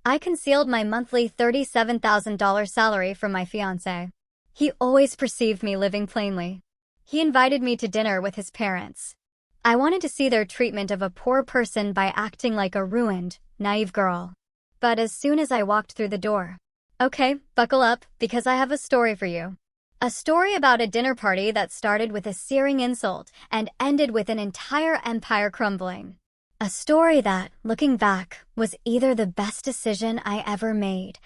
I concealed my monthly $37,000 salary from my fiance. He always perceived me living plainly. He invited me to dinner with his parents. I wanted to see their treatment of a poor person by acting like a ruined, naive girl. But as soon as I walked through the door, okay, buckle up, because I have a story for you. A story about a dinner party that started with a searing insult and ended with an entire empire crumbling. A story that, looking back, was either the best decision I ever made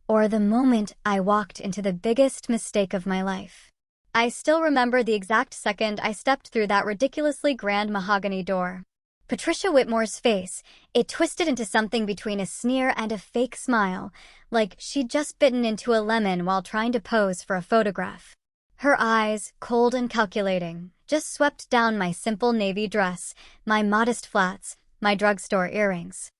or the moment I walked into the biggest mistake of my life. I still remember the exact second I stepped through that ridiculously grand mahogany door. Patricia Whitmore's face, it twisted into something between a sneer and a fake smile, like she'd just bitten into a lemon while trying to pose for a photograph. Her eyes, cold and calculating, just swept down my simple navy dress, my modest flats, my drugstore earrings.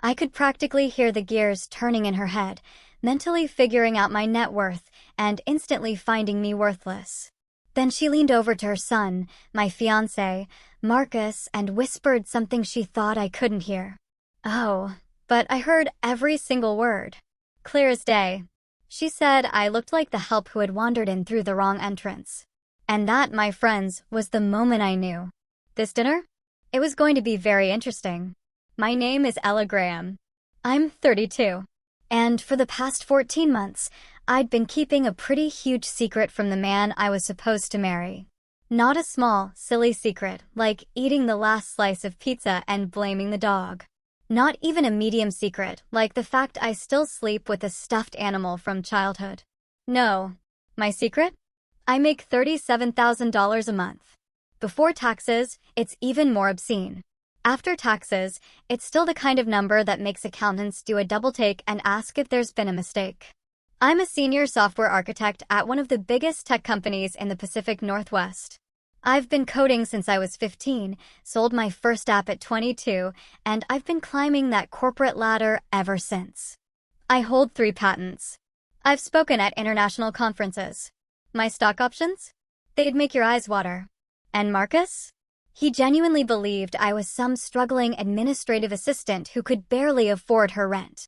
I could practically hear the gears turning in her head, mentally figuring out my net worth and instantly finding me worthless. Then she leaned over to her son, my fiance, Marcus, and whispered something she thought I couldn't hear. Oh, but I heard every single word. Clear as day. She said I looked like the help who had wandered in through the wrong entrance. And that, my friends, was the moment I knew. This dinner? It was going to be very interesting. My name is Ella Graham. I'm 32. And for the past 14 months, I'd been keeping a pretty huge secret from the man I was supposed to marry. Not a small, silly secret, like eating the last slice of pizza and blaming the dog. Not even a medium secret, like the fact I still sleep with a stuffed animal from childhood. No. My secret? I make $37,000 a month. Before taxes, it's even more obscene. After taxes, it's still the kind of number that makes accountants do a double take and ask if there's been a mistake. I'm a senior software architect at one of the biggest tech companies in the Pacific Northwest. I've been coding since I was 15, sold my first app at 22, and I've been climbing that corporate ladder ever since. I hold 3 patents. I've spoken at international conferences. My stock options? They'd make your eyes water. And Marcus? He genuinely believed I was some struggling administrative assistant who could barely afford her rent.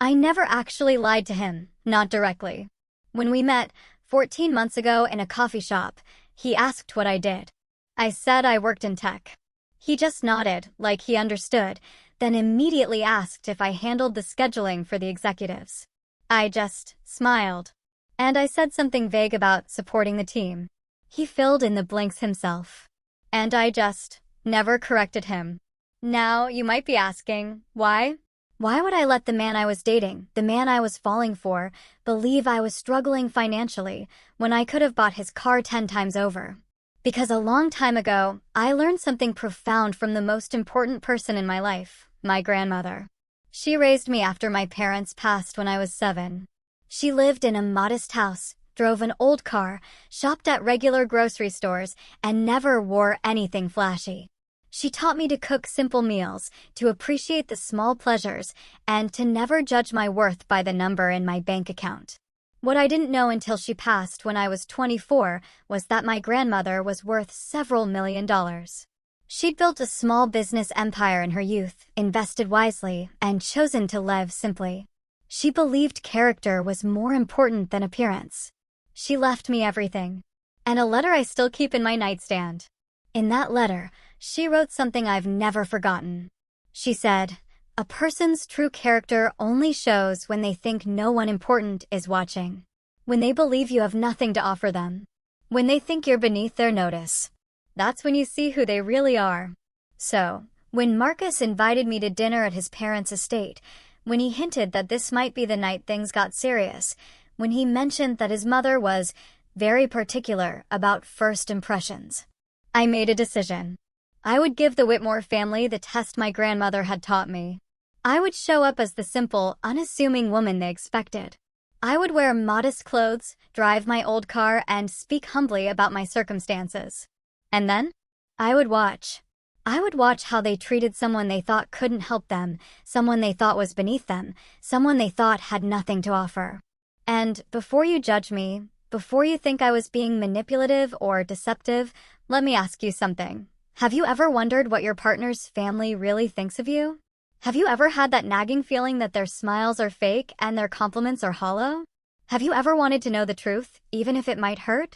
I never actually lied to him, not directly. When we met, 14 months ago in a coffee shop, he asked what I did. I said I worked in tech. He just nodded, like he understood, then immediately asked if I handled the scheduling for the executives. I just smiled. And I said something vague about supporting the team. He filled in the blanks himself. And I just never corrected him. Now, you might be asking, why? Why would I let the man I was dating, the man I was falling for, believe I was struggling financially when I could have bought his car 10 times over? Because a long time ago, I learned something profound from the most important person in my life, my grandmother. She raised me after my parents passed when I was 7. She lived in a modest house, drove an old car, shopped at regular grocery stores, and never wore anything flashy. She taught me to cook simple meals, to appreciate the small pleasures, and to never judge my worth by the number in my bank account. What I didn't know until she passed when I was 24 was that my grandmother was worth several $1,000,000. She'd built a small business empire in her youth, invested wisely, and chosen to live simply. She believed character was more important than appearance. She left me everything. And a letter I still keep in my nightstand. In that letter, she wrote something I've never forgotten. She said, "A person's true character only shows when they think no one important is watching. When they believe you have nothing to offer them. When they think you're beneath their notice. That's when you see who they really are." So, when Marcus invited me to dinner at his parents' estate, when he hinted that this might be the night things got serious, when he mentioned that his mother was very particular about first impressions, I made a decision. I would give the Whitmore family the test my grandmother had taught me. I would show up as the simple, unassuming woman they expected. I would wear modest clothes, drive my old car, and speak humbly about my circumstances. And then, I would watch. I would watch how they treated someone they thought couldn't help them, someone they thought was beneath them, someone they thought had nothing to offer. And before you judge me, before you think I was being manipulative or deceptive, let me ask you something. Have you ever wondered what your partner's family really thinks of you? Have you ever had that nagging feeling that their smiles are fake and their compliments are hollow? Have you ever wanted to know the truth, even if it might hurt?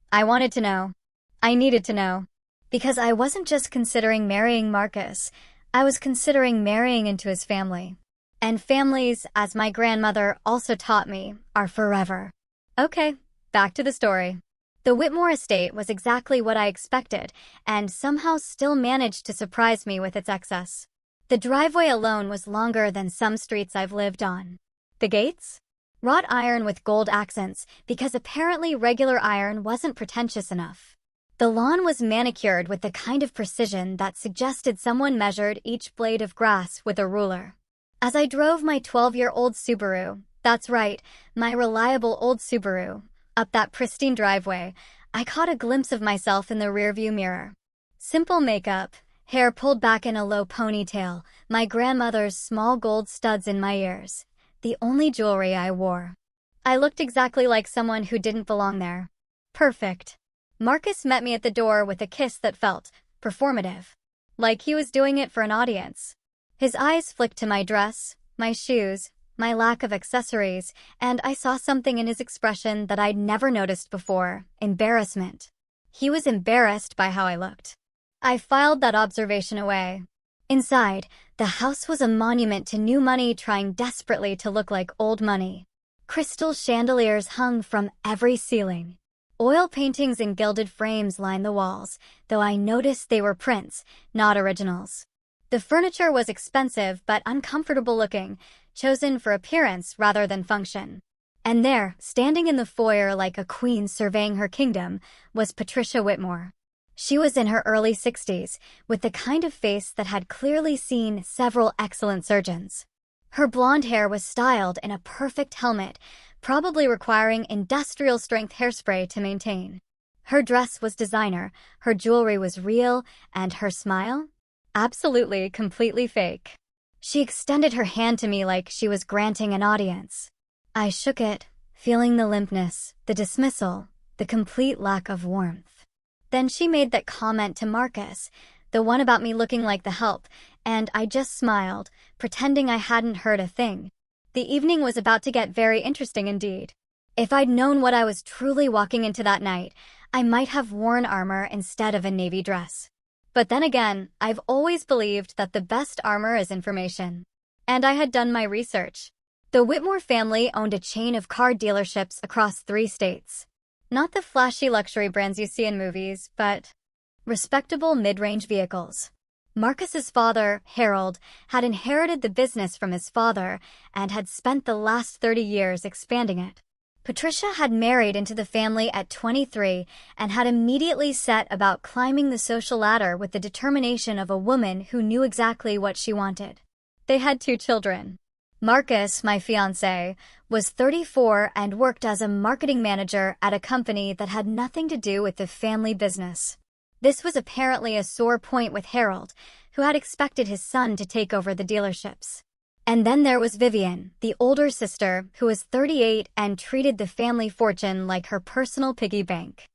I wanted to know. I needed to know. Because I wasn't just considering marrying Marcus, I was considering marrying into his family. And families, as my grandmother also taught me, are forever. Okay, back to the story. The Whitmore estate was exactly what I expected, and somehow still managed to surprise me with its excess. The driveway alone was longer than some streets I've lived on. The gates? Wrought iron with gold accents, because apparently regular iron wasn't pretentious enough. The lawn was manicured with the kind of precision that suggested someone measured each blade of grass with a ruler. As I drove my 12-year-old Subaru, that's right, my reliable old Subaru, up that pristine driveway, I caught a glimpse of myself in the rearview mirror. Simple makeup, hair pulled back in a low ponytail, my grandmother's small gold studs in my ears. The only jewelry I wore. I looked exactly like someone who didn't belong there. Perfect. Marcus met me at the door with a kiss that felt performative. Like he was doing it for an audience. His eyes flicked to my dress, my shoes, my lack of accessories, and I saw something in his expression that I'd never noticed before: embarrassment. He was embarrassed by how I looked. I filed that observation away. Inside, the house was a monument to new money trying desperately to look like old money. Crystal chandeliers hung from every ceiling. Oil paintings in gilded frames lined the walls, though I noticed they were prints, not originals. The furniture was expensive but uncomfortable looking, chosen for appearance rather than function. And there, standing in the foyer like a queen surveying her kingdom, was Patricia Whitmore. She was in her early 60s, with the kind of face that had clearly seen several excellent surgeons. Her blonde hair was styled in a perfect helmet, probably requiring industrial-strength hairspray to maintain. Her dress was designer, her jewelry was real, and her smile? Absolutely, completely fake. She extended her hand to me like she was granting an audience. I shook it, feeling the limpness, the dismissal, the complete lack of warmth. Then she made that comment to Marcus, the one about me looking like the help, and I just smiled, pretending I hadn't heard a thing. The evening was about to get very interesting indeed. If I'd known what I was truly walking into that night, I might have worn armor instead of a navy dress. But then again, I've always believed that the best armor is information. And I had done my research. The Whitmore family owned a chain of car dealerships across 3 states. Not the flashy luxury brands you see in movies, but respectable mid-range vehicles. Marcus's father, Harold, had inherited the business from his father and had spent the last 30 years expanding it. Patricia had married into the family at 23 and had immediately set about climbing the social ladder with the determination of a woman who knew exactly what she wanted. They had 2 children. Marcus, my fiance, was 34 and worked as a marketing manager at a company that had nothing to do with the family business. This was apparently a sore point with Harold, who had expected his son to take over the dealerships. And then there was Vivian, the older sister, who was 38 and treated the family fortune like her personal piggy bank.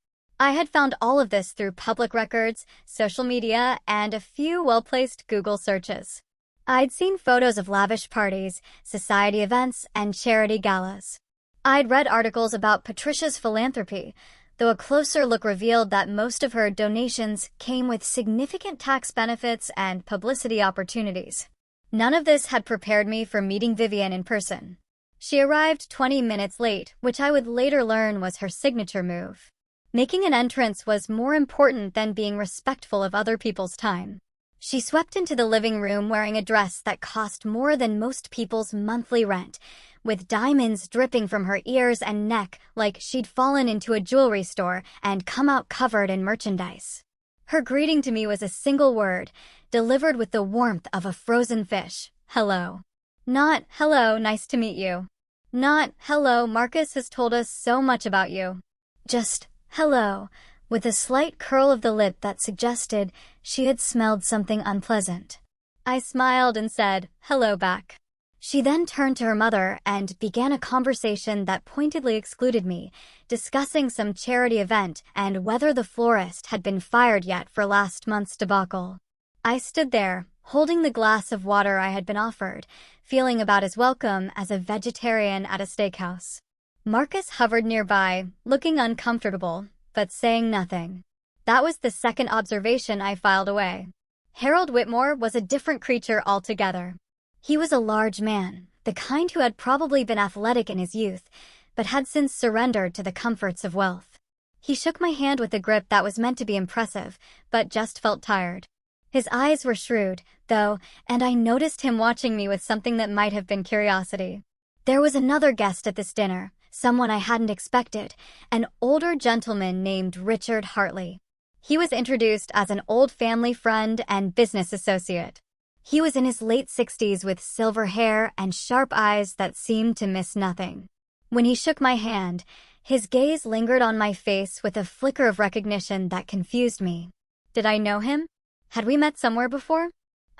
I had found all of this through public records, social media, and a few well-placed Google searches. I'd seen photos of lavish parties, society events, and charity galas. I'd read articles about Patricia's philanthropy, though a closer look revealed that most of her donations came with significant tax benefits and publicity opportunities. None of this had prepared me for meeting Vivian in person. She arrived 20 minutes late, which I would later learn was her signature move. Making an entrance was more important than being respectful of other people's time. She swept into the living room wearing a dress that cost more than most people's monthly rent, with diamonds dripping from her ears and neck like she'd fallen into a jewelry store and come out covered in merchandise. Her greeting to me was a single word, delivered with the warmth of a frozen fish: hello. Not, hello, nice to meet you. Not, hello, Marcus has told us so much about you. Just, hello, with a slight curl of the lip that suggested she had smelled something unpleasant. I smiled and said, hello back. She then turned to her mother and began a conversation that pointedly excluded me, discussing some charity event and whether the florist had been fired yet for last month's debacle. I stood there, holding the glass of water I had been offered, feeling about as welcome as a vegetarian at a steakhouse. Marcus hovered nearby, looking uncomfortable, but saying nothing. That was the second observation I filed away. Harold Whitmore was a different creature altogether. He was a large man, the kind who had probably been athletic in his youth, but had since surrendered to the comforts of wealth. He shook my hand with a grip that was meant to be impressive, but just felt tired. His eyes were shrewd, though, and I noticed him watching me with something that might have been curiosity. There was another guest at this dinner, someone I hadn't expected, an older gentleman named Richard Hartley. He was introduced as an old family friend and business associate. He was in his late 60s with silver hair and sharp eyes that seemed to miss nothing. When he shook my hand, his gaze lingered on my face with a flicker of recognition that confused me. Did I know him? Had we met somewhere before?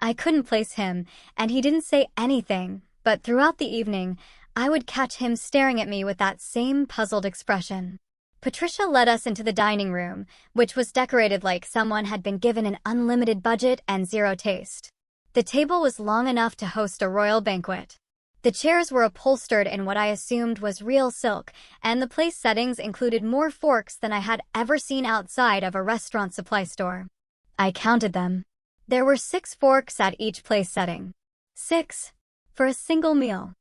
I couldn't place him, and he didn't say anything, but throughout the evening, I would catch him staring at me with that same puzzled expression. Patricia led us into the dining room, which was decorated like someone had been given an unlimited budget and zero taste. The table was long enough to host a royal banquet. The chairs were upholstered in what I assumed was real silk, and the place settings included more forks than I had ever seen outside of a restaurant supply store. I counted them. There were 6 forks at each place setting. 6. For a single meal.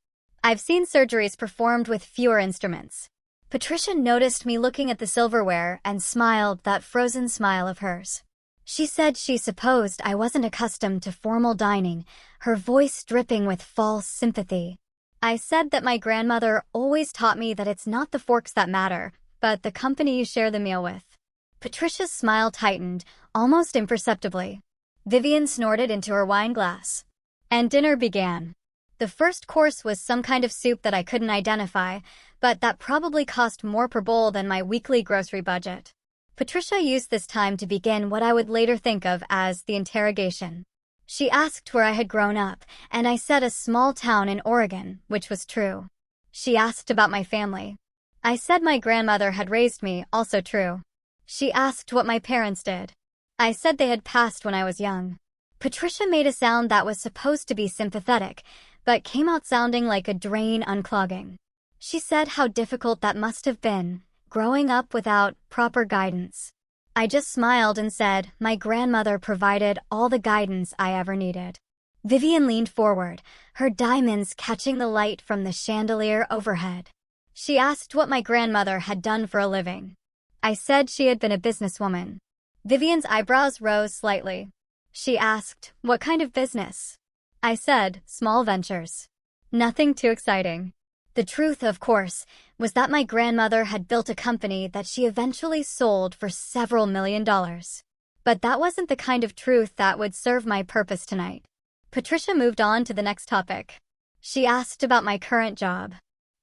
I've seen surgeries performed with fewer instruments. Patricia noticed me looking at the silverware and smiled that frozen smile of hers. She said she supposed I wasn't accustomed to formal dining, her voice dripping with false sympathy. I said that my grandmother always taught me that it's not the forks that matter, but the company you share the meal with. Patricia's smile tightened, almost imperceptibly. Vivian snorted into her wine glass. And dinner began. The first course was some kind of soup that I couldn't identify, but that probably cost more per bowl than my weekly grocery budget. Patricia used this time to begin what I would later think of as the interrogation. She asked where I had grown up, and I said a small town in Oregon, which was true. She asked about my family. I said my grandmother had raised me, also true. She asked what my parents did. I said they had passed when I was young. Patricia made a sound that was supposed to be sympathetic, but came out sounding like a drain unclogging. She said how difficult that must have been, growing up without proper guidance. I just smiled and said my grandmother provided all the guidance I ever needed. Vivian leaned forward, her diamonds catching the light from the chandelier overhead. She asked what my grandmother had done for a living. I said she had been a businesswoman. Vivian's eyebrows rose slightly. She asked, what kind of business? I said, small ventures. Nothing too exciting. The truth, of course, was that my grandmother had built a company that she eventually sold for several $1 million. But that wasn't the kind of truth that would serve my purpose tonight. Patricia moved on to the next topic. She asked about my current job.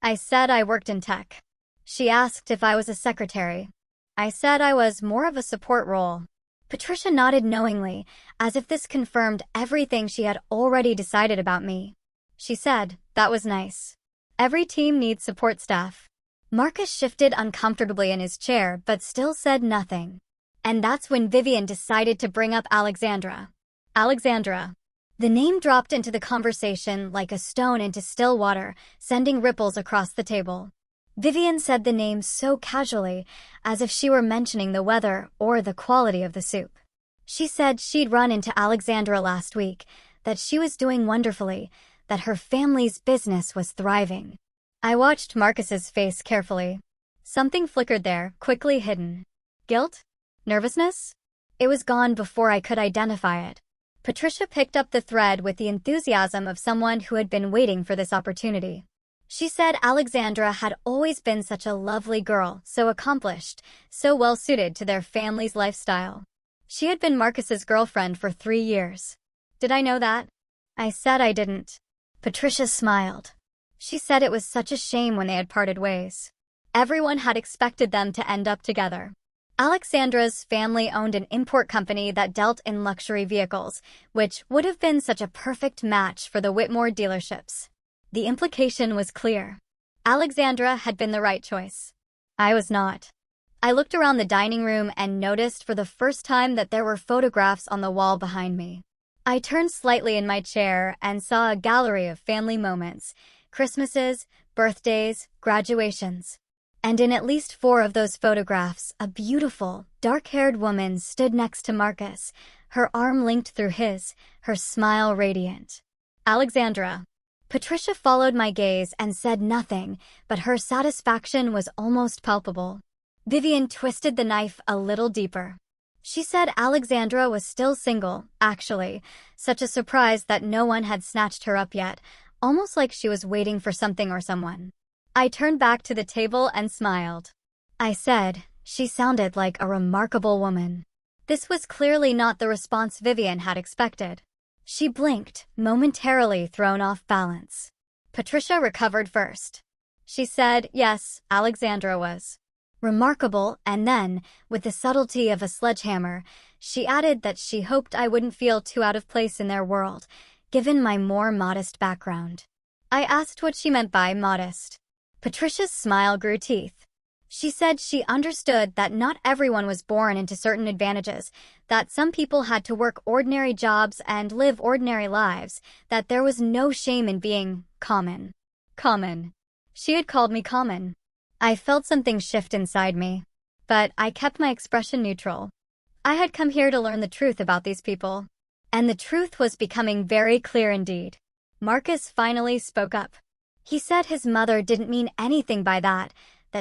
I said I worked in tech. She asked if I was a secretary. I said I was more of a support role. Patricia nodded knowingly, as if this confirmed everything she had already decided about me. She said, that was nice. Every team needs support staff. Marcus shifted uncomfortably in his chair but still said nothing. And that's when Vivian decided to bring up Alexandra. Alexandra. The name dropped into the conversation like a stone into still water, sending ripples across the table. Vivian said the name so casually, as if she were mentioning the weather or the quality of the soup. She said she'd run into Alexandra last week, that she was doing wonderfully, that her family's business was thriving. I watched Marcus's face carefully. Something flickered there, quickly hidden. Guilt? Nervousness? It was gone before I could identify it. Patricia picked up the thread with the enthusiasm of someone who had been waiting for this opportunity. She said Alexandra had always been such a lovely girl, so accomplished, so well-suited to their family's lifestyle. She had been Marcus's girlfriend for 3 years. Did I know that? I said I didn't. Patricia smiled. She said it was such a shame when they had parted ways. Everyone had expected them to end up together. Alexandra's family owned an import company that dealt in luxury vehicles, which would have been such a perfect match for the Whitmore dealerships. The implication was clear. Alexandra had been the right choice. I was not. I looked around the dining room and noticed for the first time that there were photographs on the wall behind me. I turned slightly in my chair and saw a gallery of family moments, Christmases, birthdays, graduations. And in at least 4 of those photographs, a beautiful, dark-haired woman stood next to Marcus, her arm linked through his, her smile radiant. Alexandra. Patricia followed my gaze and said nothing, but her satisfaction was almost palpable. Vivian twisted the knife a little deeper. She said Alexandra was still single, actually, such a surprise that no one had snatched her up yet, almost like she was waiting for something or someone. I turned back to the table and smiled. I said, she sounded like a remarkable woman. This was clearly not the response Vivian had expected. She blinked, momentarily thrown off balance. Patricia recovered first. She said, yes, Alexandra was remarkable, and then, with the subtlety of a sledgehammer, she added that she hoped I wouldn't feel too out of place in their world, given my more modest background. I asked what she meant by modest. Patricia's smile grew teeth. She said she understood that not everyone was born into certain advantages, that some people had to work ordinary jobs and live ordinary lives, that there was no shame in being common. Common. She had called me common. I felt something shift inside me, but I kept my expression neutral. I had come here to learn the truth about these people, and the truth was becoming very clear indeed. Marcus finally spoke up. He said his mother didn't mean anything by that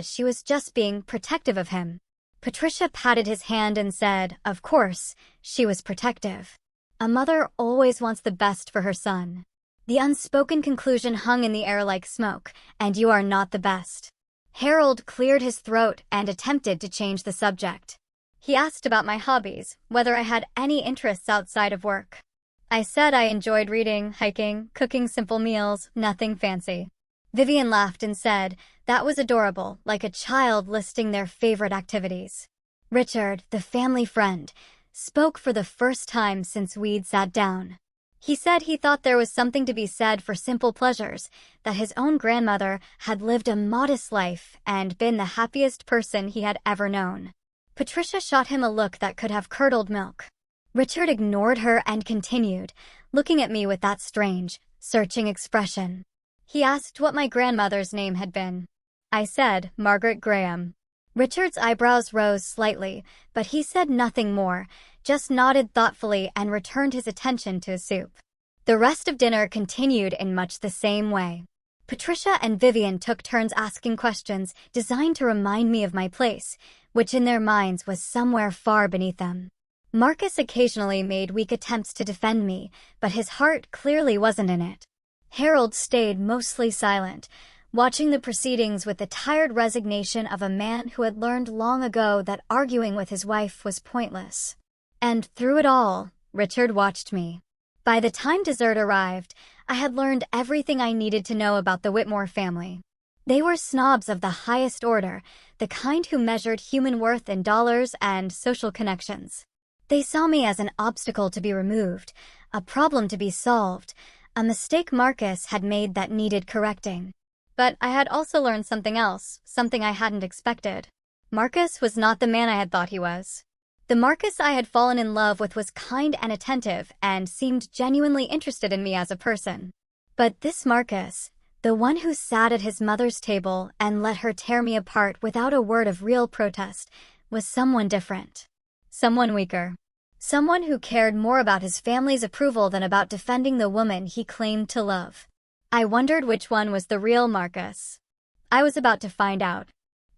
she was just being protective of him. Patricia patted his hand and said, of course, she was protective. A mother always wants the best for her son. The unspoken conclusion hung in the air like smoke, and you are not the best. Harold cleared his throat and attempted to change the subject. He asked about my hobbies, whether I had any interests outside of work. I said I enjoyed reading, hiking, cooking simple meals, nothing fancy. Vivian laughed and said, that was adorable, like a child listing their favorite activities. Richard, the family friend, spoke for the first time since we'd sat down. He said he thought there was something to be said for simple pleasures, that his own grandmother had lived a modest life and been the happiest person he had ever known. Patricia shot him a look that could have curdled milk. Richard ignored her and continued, looking at me with that strange, searching expression. He asked what my grandmother's name had been. I said, Margaret Graham. Richard's eyebrows rose slightly, but he said nothing more, just nodded thoughtfully and returned his attention to his soup. The rest of dinner continued in much the same way. Patricia and Vivian took turns asking questions designed to remind me of my place, which in their minds was somewhere far beneath them. Marcus occasionally made weak attempts to defend me, but his heart clearly wasn't in it. Harold stayed mostly silent, watching the proceedings with the tired resignation of a man who had learned long ago that arguing with his wife was pointless. And through it all, Richard watched me. By the time dessert arrived, I had learned everything I needed to know about the Whitmore family. They were snobs of the highest order, the kind who measured human worth in dollars and social connections. They saw me as an obstacle to be removed, a problem to be solved, a mistake Marcus had made that needed correcting. But I had also learned something else, something I hadn't expected. Marcus was not the man I had thought he was. The Marcus I had fallen in love with was kind and attentive and seemed genuinely interested in me as a person. But this Marcus, the one who sat at his mother's table and let her tear me apart without a word of real protest, was someone different. Someone weaker. Someone who cared more about his family's approval than about defending the woman he claimed to love. I wondered which one was the real Marcus. I was about to find out.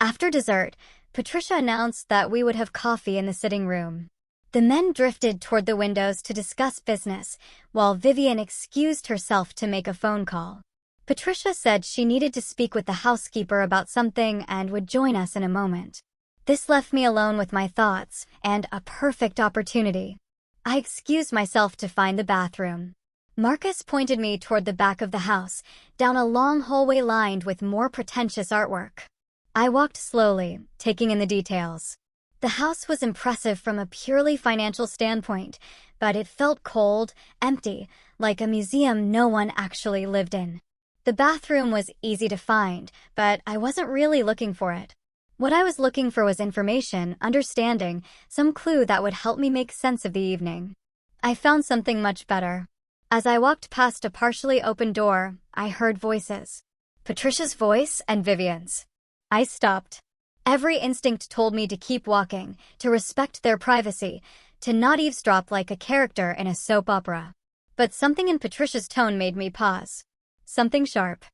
After dessert, Patricia announced that we would have coffee in the sitting room. The men drifted toward the windows to discuss business, while Vivian excused herself to make a phone call. Patricia said she needed to speak with the housekeeper about something and would join us in a moment. This left me alone with my thoughts, and a perfect opportunity. I excused myself to find the bathroom. Marcus pointed me toward the back of the house, down a long hallway lined with more pretentious artwork. I walked slowly, taking in the details. The house was impressive from a purely financial standpoint, but it felt cold, empty, like a museum no one actually lived in. The bathroom was easy to find, but I wasn't really looking for it. What I was looking for was information, understanding, some clue that would help me make sense of the evening. I found something much better. As I walked past a partially open door, I heard voices. Patricia's voice and Vivian's. I stopped. Every instinct told me to keep walking, to respect their privacy, to not eavesdrop like a character in a soap opera. But something in Patricia's tone made me pause. Something sharp.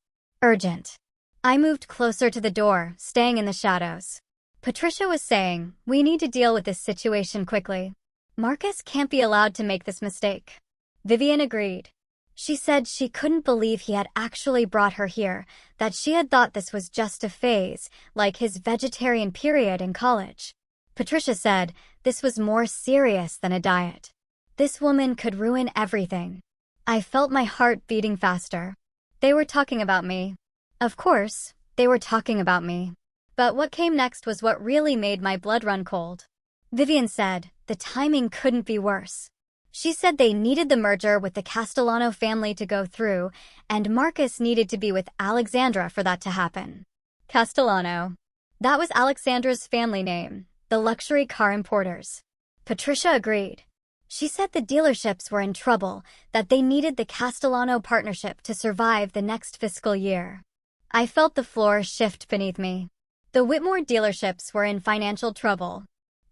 Urgent. I moved closer to the door, staying in the shadows. Patricia was saying, "We need to deal with this situation quickly. Marcus can't be allowed to make this mistake." Vivian agreed. She said she couldn't believe he had actually brought her here, that she had thought this was just a phase, like his vegetarian period in college. Patricia said this was more serious than a diet. This woman could ruin everything. I felt my heart beating faster. They were talking about me. Of course, they were talking about me. But what came next was what really made my blood run cold. Vivian said the timing couldn't be worse. She said they needed the merger with the Castellano family to go through, and Marcus needed to be with Alexandra for that to happen. Castellano. That was Alexandra's family name, the luxury car importers. Patricia agreed. She said the dealerships were in trouble, that they needed the Castellano partnership to survive the next fiscal year. I felt the floor shift beneath me. The Whitmore dealerships were in financial trouble.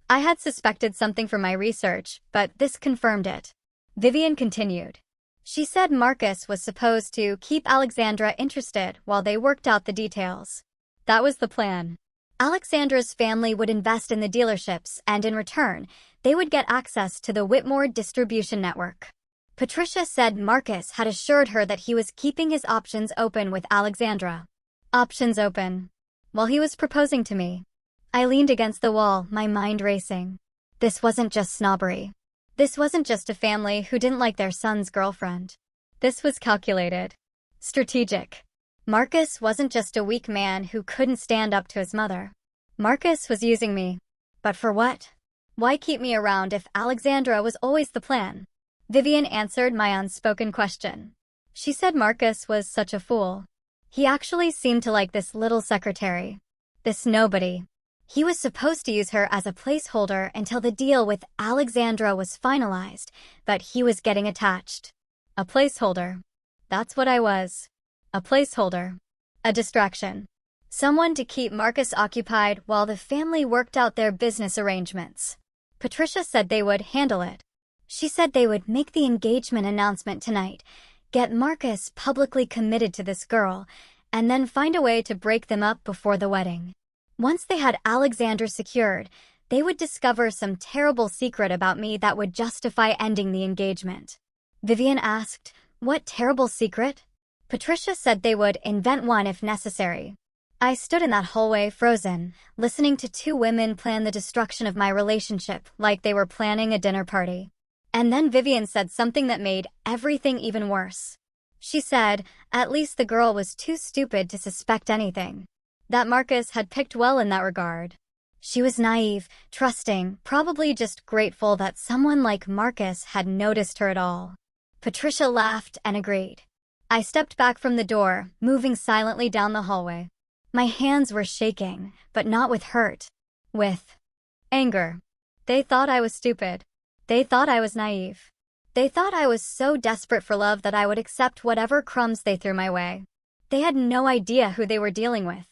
I had suspected something from my research, but this confirmed it. Vivian continued. She said Marcus was supposed to keep Alexandra interested while they worked out the details. That was the plan. Alexandra's family would invest in the dealerships, and in return, they would get access to the Whitmore distribution network. Patricia said Marcus had assured her that he was keeping his options open with Alexandra. Options open. While he was proposing to me, I leaned against the wall, my mind racing. This wasn't just snobbery. This wasn't just a family who didn't like their son's girlfriend. This was calculated. Strategic. Marcus wasn't just a weak man who couldn't stand up to his mother. Marcus was using me. But for what? Why keep me around if Alexandra was always the plan? Vivian answered my unspoken question. She said Marcus was such a fool. He actually seemed to like this little secretary. This nobody. He was supposed to use her as a placeholder until the deal with Alexandra was finalized, but he was getting attached. A placeholder. That's what I was. A placeholder. A distraction. Someone to keep Marcus occupied while the family worked out their business arrangements. Patricia said they would handle it. She said they would make the engagement announcement tonight, get Marcus publicly committed to this girl, and then find a way to break them up before the wedding. Once they had Alexandra secured, they would discover some terrible secret about me that would justify ending the engagement. Vivian asked, "What terrible secret?" Patricia said they would invent one if necessary. I stood in that hallway frozen, listening to two women plan the destruction of my relationship like they were planning a dinner party. And then Vivian said something that made everything even worse. She said, at least the girl was too stupid to suspect anything. That Marcus had picked well in that regard. She was naive, trusting, probably just grateful that someone like Marcus had noticed her at all. Patricia laughed and agreed. I stepped back from the door, moving silently down the hallway. My hands were shaking, but not with hurt. With anger. They thought I was stupid. They thought I was naive. They thought I was so desperate for love that I would accept whatever crumbs they threw my way. They had no idea who they were dealing with.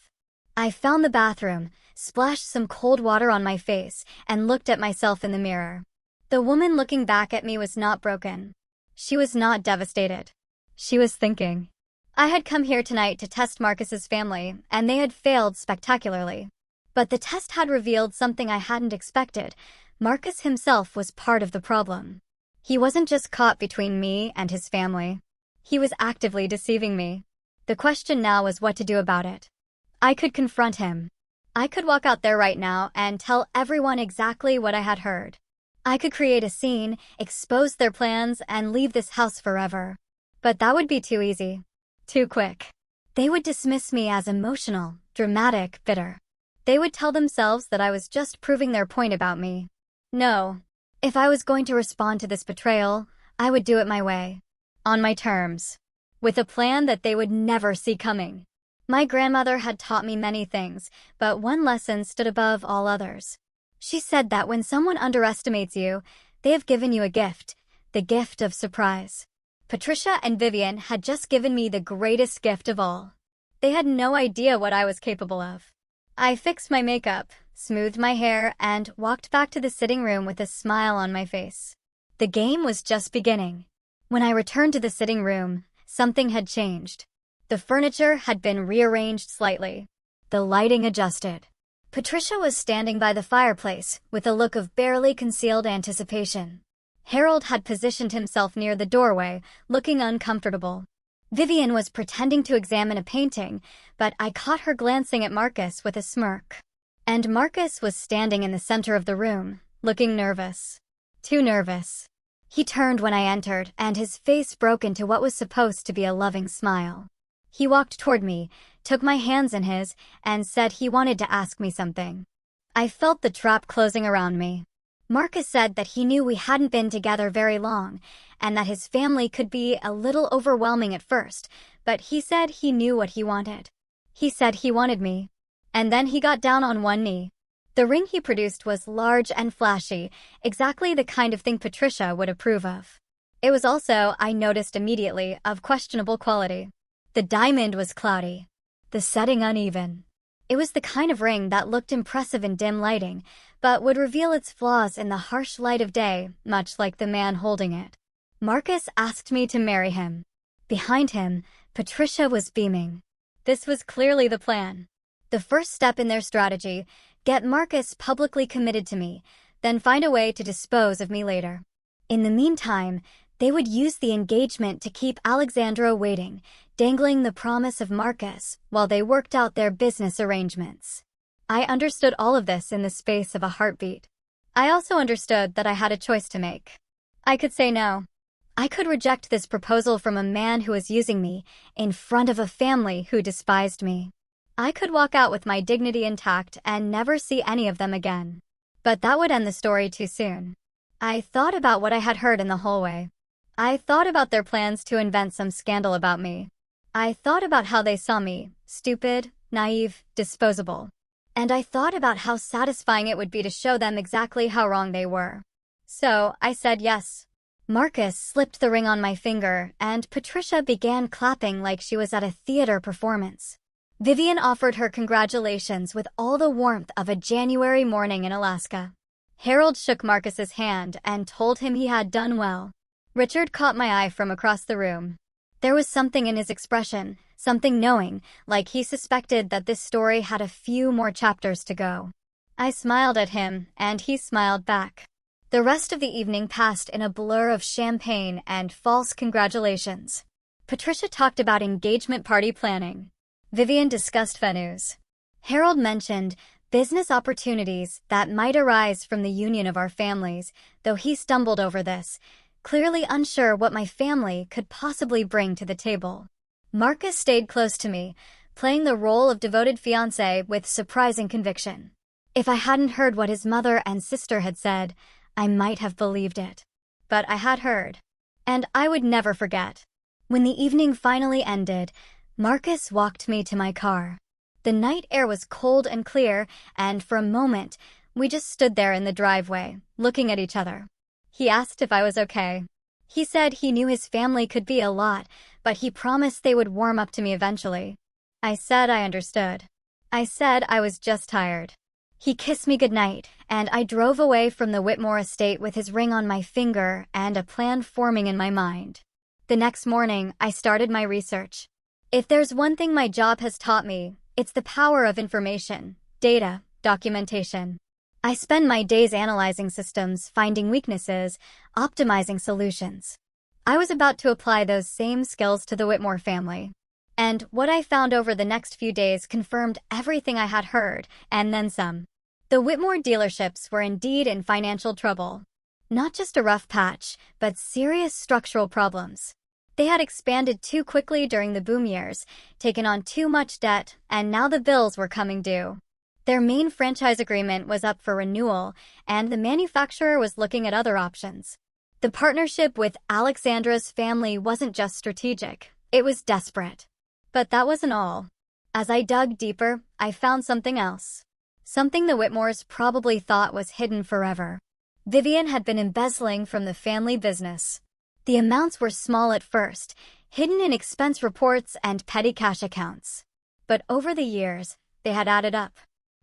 I found the bathroom, splashed some cold water on my face, and looked at myself in the mirror. The woman looking back at me was not broken. She was not devastated. She was thinking. I had come here tonight to test Marcus's family, and they had failed spectacularly. But the test had revealed something I hadn't expected. Marcus himself was part of the problem. He wasn't just caught between me and his family. He was actively deceiving me. The question now was what to do about it. I could confront him. I could walk out there right now and tell everyone exactly what I had heard. I could create a scene, expose their plans, and leave this house forever. But that would be too easy. Too quick. They would dismiss me as emotional, dramatic, bitter. They would tell themselves that I was just proving their point about me. No. If I was going to respond to this betrayal, I would do it my way. On my terms. With a plan that they would never see coming. My grandmother had taught me many things, but one lesson stood above all others. She said that when someone underestimates you, they have given you a gift. The gift of surprise. Patricia and Vivian had just given me the greatest gift of all. They had no idea what I was capable of. I fixed my makeup, smoothed my hair, and walked back to the sitting room with a smile on my face. The game was just beginning. When I returned to the sitting room, something had changed. The furniture had been rearranged slightly. The lighting adjusted. Patricia was standing by the fireplace with a look of barely concealed anticipation. Harold had positioned himself near the doorway, looking uncomfortable. Vivian was pretending to examine a painting, but I caught her glancing at Marcus with a smirk. And Marcus was standing in the center of the room, looking nervous. Too nervous. He turned when I entered, and his face broke into what was supposed to be a loving smile. He walked toward me, took my hands in his, and said he wanted to ask me something. I felt the trap closing around me. Marcus said that he knew we hadn't been together very long, and that his family could be a little overwhelming at first, but he said he knew what he wanted. He said he wanted me. And then he got down on one knee. The ring he produced was large and flashy, exactly the kind of thing Patricia would approve of. It was also, I noticed immediately, of questionable quality. The diamond was cloudy. The setting uneven. It was the kind of ring that looked impressive in dim lighting, but would reveal its flaws in the harsh light of day, much like the man holding it. Marcus asked me to marry him. Behind him, Patricia was beaming. This was clearly the plan. The first step in their strategy, get Marcus publicly committed to me, then find a way to dispose of me later. In the meantime, they would use the engagement to keep Alexandra waiting, dangling the promise of Marcus while they worked out their business arrangements. I understood all of this in the space of a heartbeat. I also understood that I had a choice to make. I could say no. I could reject this proposal from a man who was using me in front of a family who despised me. I could walk out with my dignity intact and never see any of them again. But that would end the story too soon. I thought about what I had heard in the hallway. I thought about their plans to invent some scandal about me. I thought about how they saw me, stupid, naive, disposable. And I thought about how satisfying it would be to show them exactly how wrong they were. So I said yes. Marcus slipped the ring on my finger, and Patricia began clapping like she was at a theater performance. Vivian offered her congratulations with all the warmth of a January morning in Alaska. Harold shook Marcus's hand and told him he had done well. Richard caught my eye from across the room. There was something in his expression, something knowing, like he suspected that this story had a few more chapters to go. I smiled at him, and he smiled back. The rest of the evening passed in a blur of champagne and false congratulations. Patricia talked about engagement party planning. Vivian discussed venues. Harold mentioned business opportunities that might arise from the union of our families, though he stumbled over this, clearly unsure what my family could possibly bring to the table. Marcus stayed close to me, playing the role of devoted fiance with surprising conviction. If I hadn't heard what his mother and sister had said, I might have believed it. But I had heard. And I would never forget. When the evening finally ended, Marcus walked me to my car. The night air was cold and clear, and for a moment, we just stood there in the driveway, looking at each other. He asked if I was okay. He said he knew his family could be a lot, but he promised they would warm up to me eventually. I said I understood. I said I was just tired. He kissed me goodnight, and I drove away from the Whitmore estate with his ring on my finger and a plan forming in my mind. The next morning, I started my research. If there's one thing my job has taught me, it's the power of information, data, documentation. I spend my days analyzing systems, finding weaknesses, optimizing solutions. I was about to apply those same skills to the Whitmore family. And what I found over the next few days confirmed everything I had heard, and then some. The Whitmore dealerships were indeed in financial trouble. Not just a rough patch, but serious structural problems. They had expanded too quickly during the boom years, taken on too much debt, and now the bills were coming due. Their main franchise agreement was up for renewal, and the manufacturer was looking at other options. The partnership with Alexandra's family wasn't just strategic, it was desperate. But that wasn't all. As I dug deeper, I found something else. Something the Whitmores probably thought was hidden forever. Vivian had been embezzling from the family business. The amounts were small at first, hidden in expense reports and petty cash accounts. But over the years, they had added up.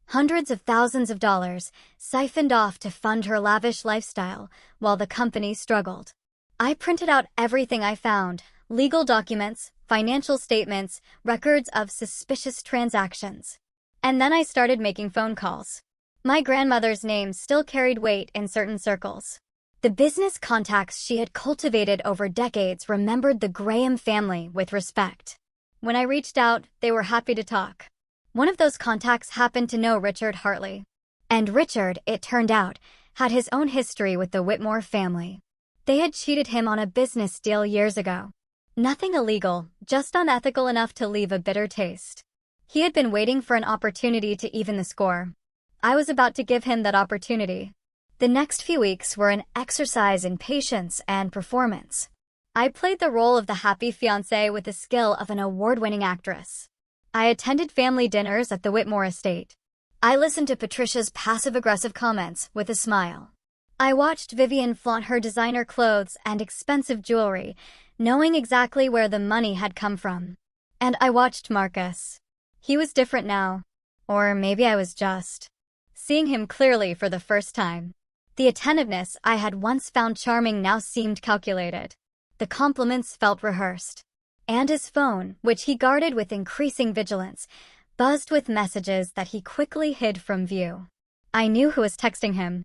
Hundreds of thousands of dollars, siphoned off to fund her lavish lifestyle, while the company struggled. I printed out everything I found: legal documents, financial statements, records of suspicious transactions. And then I started making phone calls. My grandmother's name still carried weight in certain circles. The business contacts she had cultivated over decades remembered the Graham family with respect. When I reached out, they were happy to talk. One of those contacts happened to know Richard Hartley. And Richard, it turned out, had his own history with the Whitmore family. They had cheated him on a business deal years ago. Nothing illegal, just unethical enough to leave a bitter taste. He had been waiting for an opportunity to even the score. I was about to give him that opportunity. The next few weeks were an exercise in patience and performance. I played the role of the happy fiancé with the skill of an award-winning actress. I attended family dinners at the Whitmore estate. I listened to Patricia's passive-aggressive comments with a smile. I watched Vivian flaunt her designer clothes and expensive jewelry, knowing exactly where the money had come from. And I watched Marcus. He was different now. Or maybe I was just seeing him clearly for the first time. The attentiveness I had once found charming now seemed calculated. The compliments felt rehearsed. And his phone, which he guarded with increasing vigilance, buzzed with messages that he quickly hid from view. I knew who was texting him.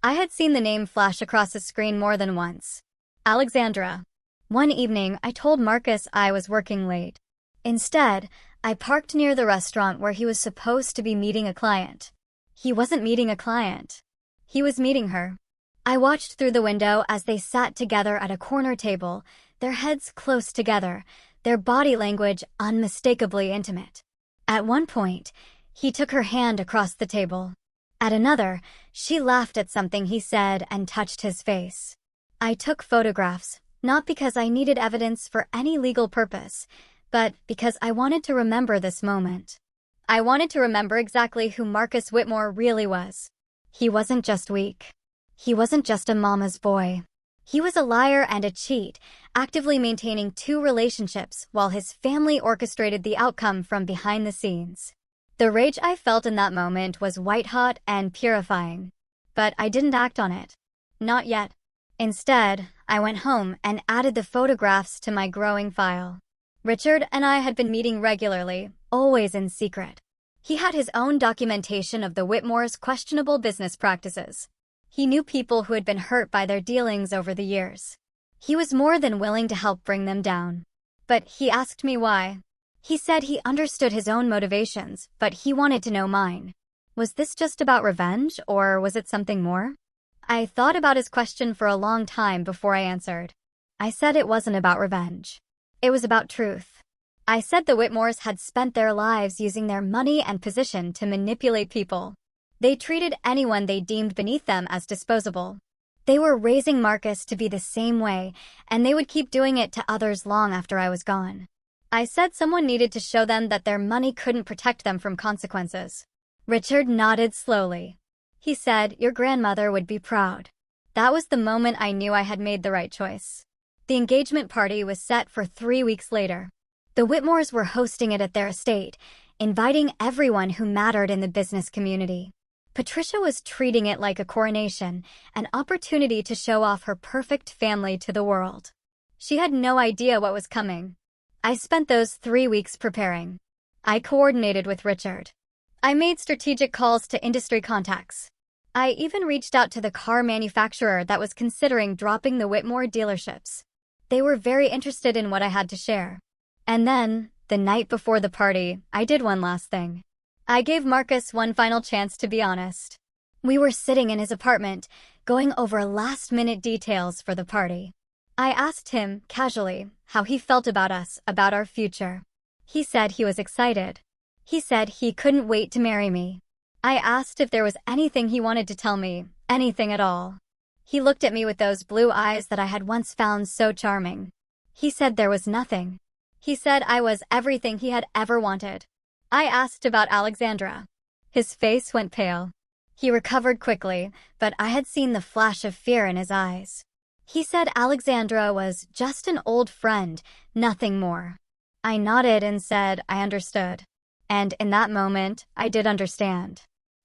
I had seen the name flash across the screen more than once. Alexandra. One evening, I told Marcus I was working late. Instead, I parked near the restaurant where he was supposed to be meeting a client. He wasn't meeting a client. He was meeting her. I watched through the window as they sat together at a corner table, their heads close together, their body language unmistakably intimate. At one point, he took her hand across the table. At another, she laughed at something he said and touched his face. I took photographs, not because I needed evidence for any legal purpose, but because I wanted to remember this moment. I wanted to remember exactly who Marcus Whitmore really was. He wasn't just weak. He wasn't just a mama's boy. He was a liar and a cheat, actively maintaining two relationships while his family orchestrated the outcome from behind the scenes. The rage I felt in that moment was white-hot and purifying. But I didn't act on it. Not yet. Instead, I went home and added the photographs to my growing file. Richard and I had been meeting regularly, always in secret. He had his own documentation of the Whitmore's questionable business practices. He knew people who had been hurt by their dealings over the years. He was more than willing to help bring them down. But he asked me why. He said he understood his own motivations, but he wanted to know mine. Was this just about revenge, or was it something more? I thought about his question for a long time before I answered. I said it wasn't about revenge. It was about truth. I said the Whitmores had spent their lives using their money and position to manipulate people. They treated anyone they deemed beneath them as disposable. They were raising Marcus to be the same way, and they would keep doing it to others long after I was gone. I said someone needed to show them that their money couldn't protect them from consequences. Richard nodded slowly. He said, "Your grandmother would be proud." That was the moment I knew I had made the right choice. The engagement party was set for 3 weeks later. The Whitmores were hosting it at their estate, inviting everyone who mattered in the business community. Patricia was treating it like a coronation, an opportunity to show off her perfect family to the world. She had no idea what was coming. I spent those 3 weeks preparing. I coordinated with Richard. I made strategic calls to industry contacts. I even reached out to the car manufacturer that was considering dropping the Whitmore dealerships. They were very interested in what I had to share. And then, the night before the party, I did one last thing. I gave Marcus one final chance to be honest. We were sitting in his apartment, going over last-minute details for the party. I asked him, casually, how he felt about us, about our future. He said he was excited. He said he couldn't wait to marry me. I asked if there was anything he wanted to tell me, anything at all. He looked at me with those blue eyes that I had once found so charming. He said there was nothing. He said I was everything he had ever wanted. I asked about Alexandra. His face went pale. He recovered quickly, but I had seen the flash of fear in his eyes. He said Alexandra was just an old friend, nothing more. I nodded and said I understood. And in that moment, I did understand.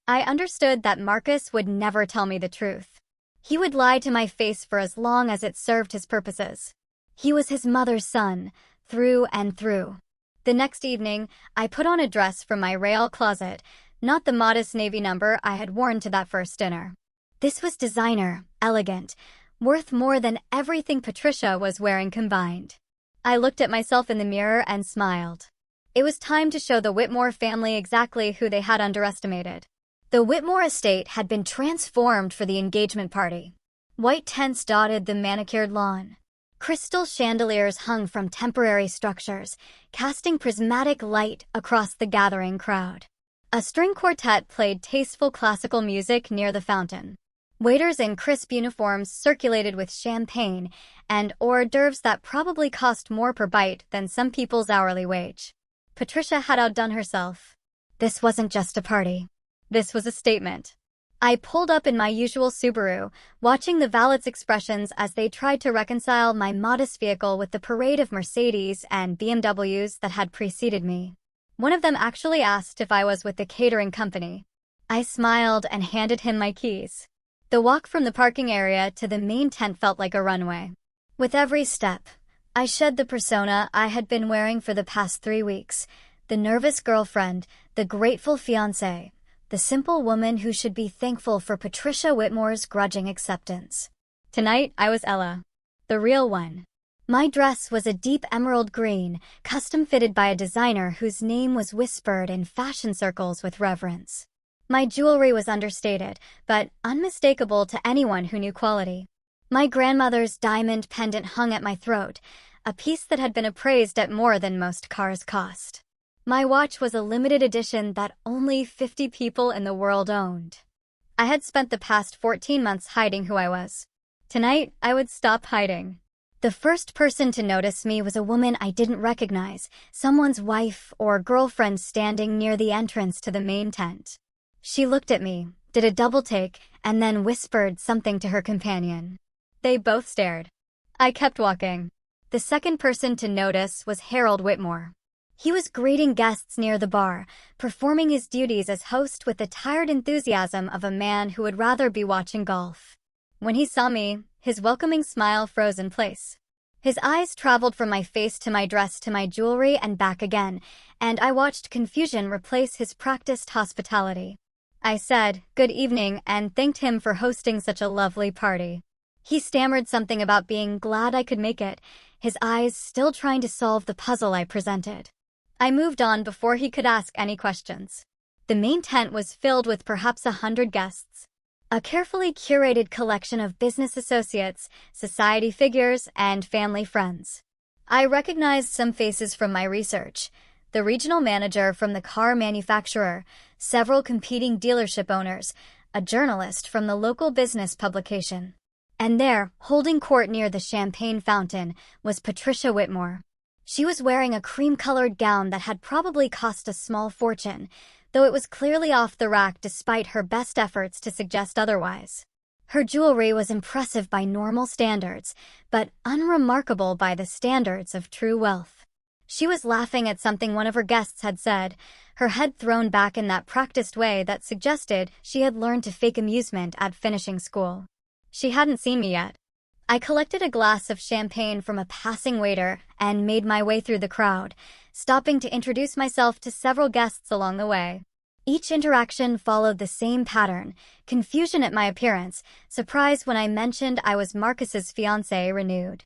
I understood that Marcus would never tell me the truth. He would lie to my face for as long as it served his purposes. He was his mother's son, through and through. The next evening, I put on a dress from my rail closet, not the modest navy number I had worn to that first dinner. This was designer, elegant, worth more than everything Patricia was wearing combined. I looked at myself in the mirror and smiled. It was time to show the Whitmore family exactly who they had underestimated. The Whitmore estate had been transformed for the engagement party. White tents dotted the manicured lawn. Crystal chandeliers hung from temporary structures, casting prismatic light across the gathering crowd. A string quartet played tasteful classical music near the fountain. Waiters in crisp uniforms circulated with champagne and hors d'oeuvres that probably cost more per bite than some people's hourly wage. Patricia had outdone herself. This wasn't just a party. This was a statement. I pulled up in my usual Subaru, watching the valet's expressions as they tried to reconcile my modest vehicle with the parade of Mercedes and BMWs that had preceded me. One of them actually asked if I was with the catering company. I smiled and handed him my keys. The walk from the parking area to the main tent felt like a runway. With every step, I shed the persona I had been wearing for the past 3 weeks, the nervous girlfriend, the grateful fiance, the simple woman who should be thankful for Patricia Whitmore's grudging acceptance. Tonight, I was Ella, the real one. My dress was a deep emerald green, custom-fitted by a designer whose name was whispered in fashion circles with reverence. My jewelry was understated, but unmistakable to anyone who knew quality. My grandmother's diamond pendant hung at my throat, a piece that had been appraised at more than most cars cost. My watch was a limited edition that only 50 people in the world owned. I had spent the past 14 months hiding who I was. Tonight, I would stop hiding. The first person to notice me was a woman I didn't recognize, someone's wife or girlfriend standing near the entrance to the main tent. She looked at me, did a double take, and then whispered something to her companion. They both stared. I kept walking. The second person to notice was Harold Whitmore. He was greeting guests near the bar, performing his duties as host with the tired enthusiasm of a man who would rather be watching golf. When he saw me, his welcoming smile froze in place. His eyes traveled from my face to my dress to my jewelry and back again, and I watched confusion replace his practiced hospitality. I said, "Good evening," and thanked him for hosting such a lovely party. He stammered something about being glad I could make it, his eyes still trying to solve the puzzle I presented. I moved on before he could ask any questions. The main tent was filled with perhaps 100 guests. A carefully curated collection of business associates, society figures, and family friends. I recognized some faces from my research. The regional manager from the car manufacturer, several competing dealership owners, a journalist from the local business publication. And there, holding court near the champagne fountain, was Patricia Whitmore. She was wearing a cream-colored gown that had probably cost a small fortune, though it was clearly off the rack despite her best efforts to suggest otherwise. Her jewelry was impressive by normal standards, but unremarkable by the standards of true wealth. She was laughing at something one of her guests had said, her head thrown back in that practiced way that suggested she had learned to fake amusement at finishing school. She hadn't seen me yet. I collected a glass of champagne from a passing waiter and made my way through the crowd, stopping to introduce myself to several guests along the way. Each interaction followed the same pattern: confusion at my appearance, surprise when I mentioned I was Marcus's fiancée renewed.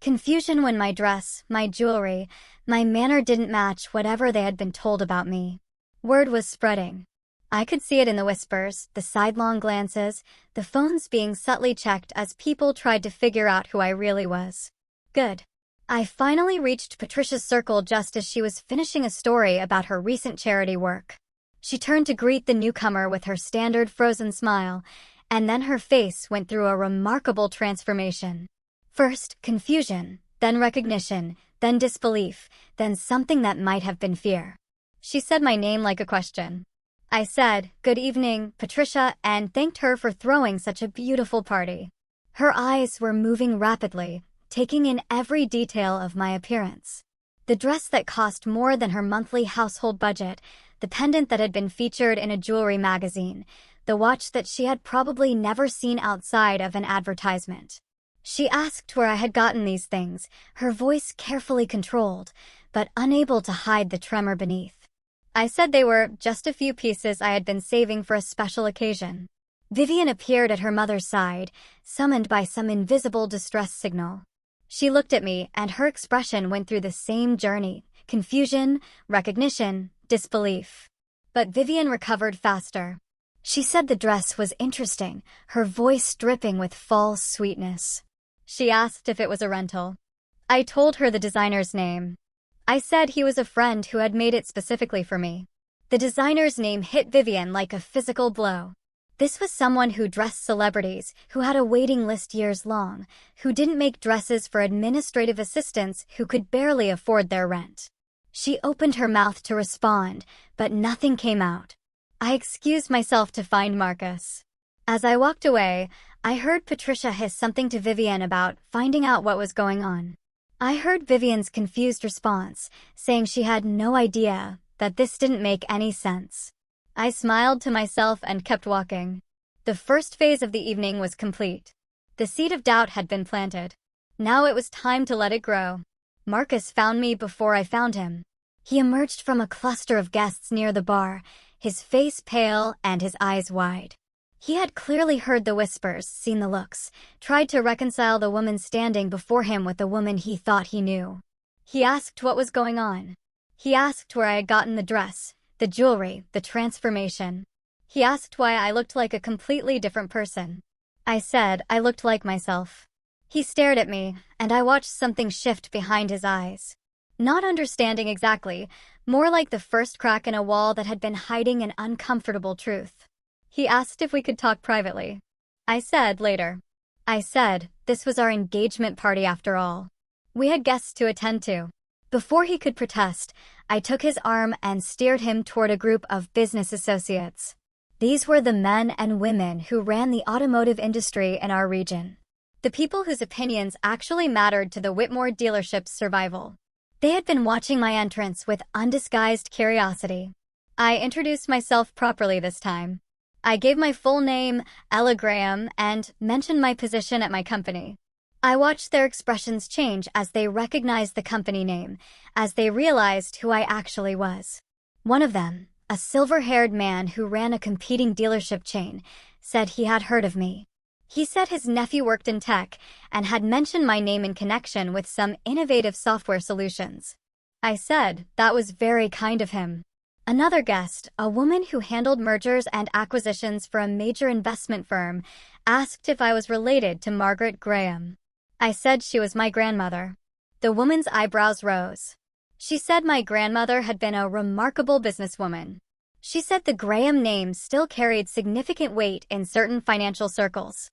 Confusion when my dress, my jewelry, my manner didn't match whatever they had been told about me. Word was spreading. I could see it in the whispers, the sidelong glances, the phones being subtly checked as people tried to figure out who I really was. Good. I finally reached Patricia's circle just as she was finishing a story about her recent charity work. She turned to greet the newcomer with her standard frozen smile, and then her face went through a remarkable transformation. First, confusion, then recognition, then disbelief, then something that might have been fear. She said my name like a question. I said, "Good evening, Patricia," and thanked her for throwing such a beautiful party. Her eyes were moving rapidly, taking in every detail of my appearance. The dress that cost more than her monthly household budget, the pendant that had been featured in a jewelry magazine, the watch that she had probably never seen outside of an advertisement. She asked where I had gotten these things, her voice carefully controlled, but unable to hide the tremor beneath. I said they were just a few pieces I had been saving for a special occasion. Vivian appeared at her mother's side, summoned by some invisible distress signal. She looked at me, and her expression went through the same journey: confusion, recognition, disbelief. But Vivian recovered faster. She said the dress was interesting, her voice dripping with false sweetness. She asked if it was a rental. I told her the designer's name. I said he was a friend who had made it specifically for me. The designer's name hit Vivian like a physical blow. This was someone who dressed celebrities, who had a waiting list years long, who didn't make dresses for administrative assistants who could barely afford their rent. She opened her mouth to respond, but nothing came out. I excused myself to find Marcus. As I walked away, I heard Patricia hiss something to Vivian about finding out what was going on. I heard Vivian's confused response, saying she had no idea, that this didn't make any sense. I smiled to myself and kept walking. The first phase of the evening was complete. The seed of doubt had been planted. Now it was time to let it grow. Marcus found me before I found him. He emerged from a cluster of guests near the bar, his face pale and his eyes wide. He had clearly heard the whispers, seen the looks, tried to reconcile the woman standing before him with the woman he thought he knew. He asked what was going on. He asked where I had gotten the dress, the jewelry, the transformation. He asked why I looked like a completely different person. I said I looked like myself. He stared at me, and I watched something shift behind his eyes. Not understanding exactly, more like the first crack in a wall that had been hiding an uncomfortable truth. He asked if we could talk privately. I said later. I said this was our engagement party after all. We had guests to attend to. Before he could protest, I took his arm and steered him toward a group of business associates. These were the men and women who ran the automotive industry in our region. The people whose opinions actually mattered to the Whitmore dealership's survival. They had been watching my entrance with undisguised curiosity. I introduced myself properly this time. I gave my full name, Ella Graham, and mentioned my position at my company. I watched their expressions change as they recognized the company name, as they realized who I actually was. One of them, a silver-haired man who ran a competing dealership chain, said he had heard of me. He said his nephew worked in tech and had mentioned my name in connection with some innovative software solutions. I said that was very kind of him. Another guest, a woman who handled mergers and acquisitions for a major investment firm, asked if I was related to Margaret Graham. I said she was my grandmother. The woman's eyebrows rose. She said my grandmother had been a remarkable businesswoman. She said the Graham name still carried significant weight in certain financial circles.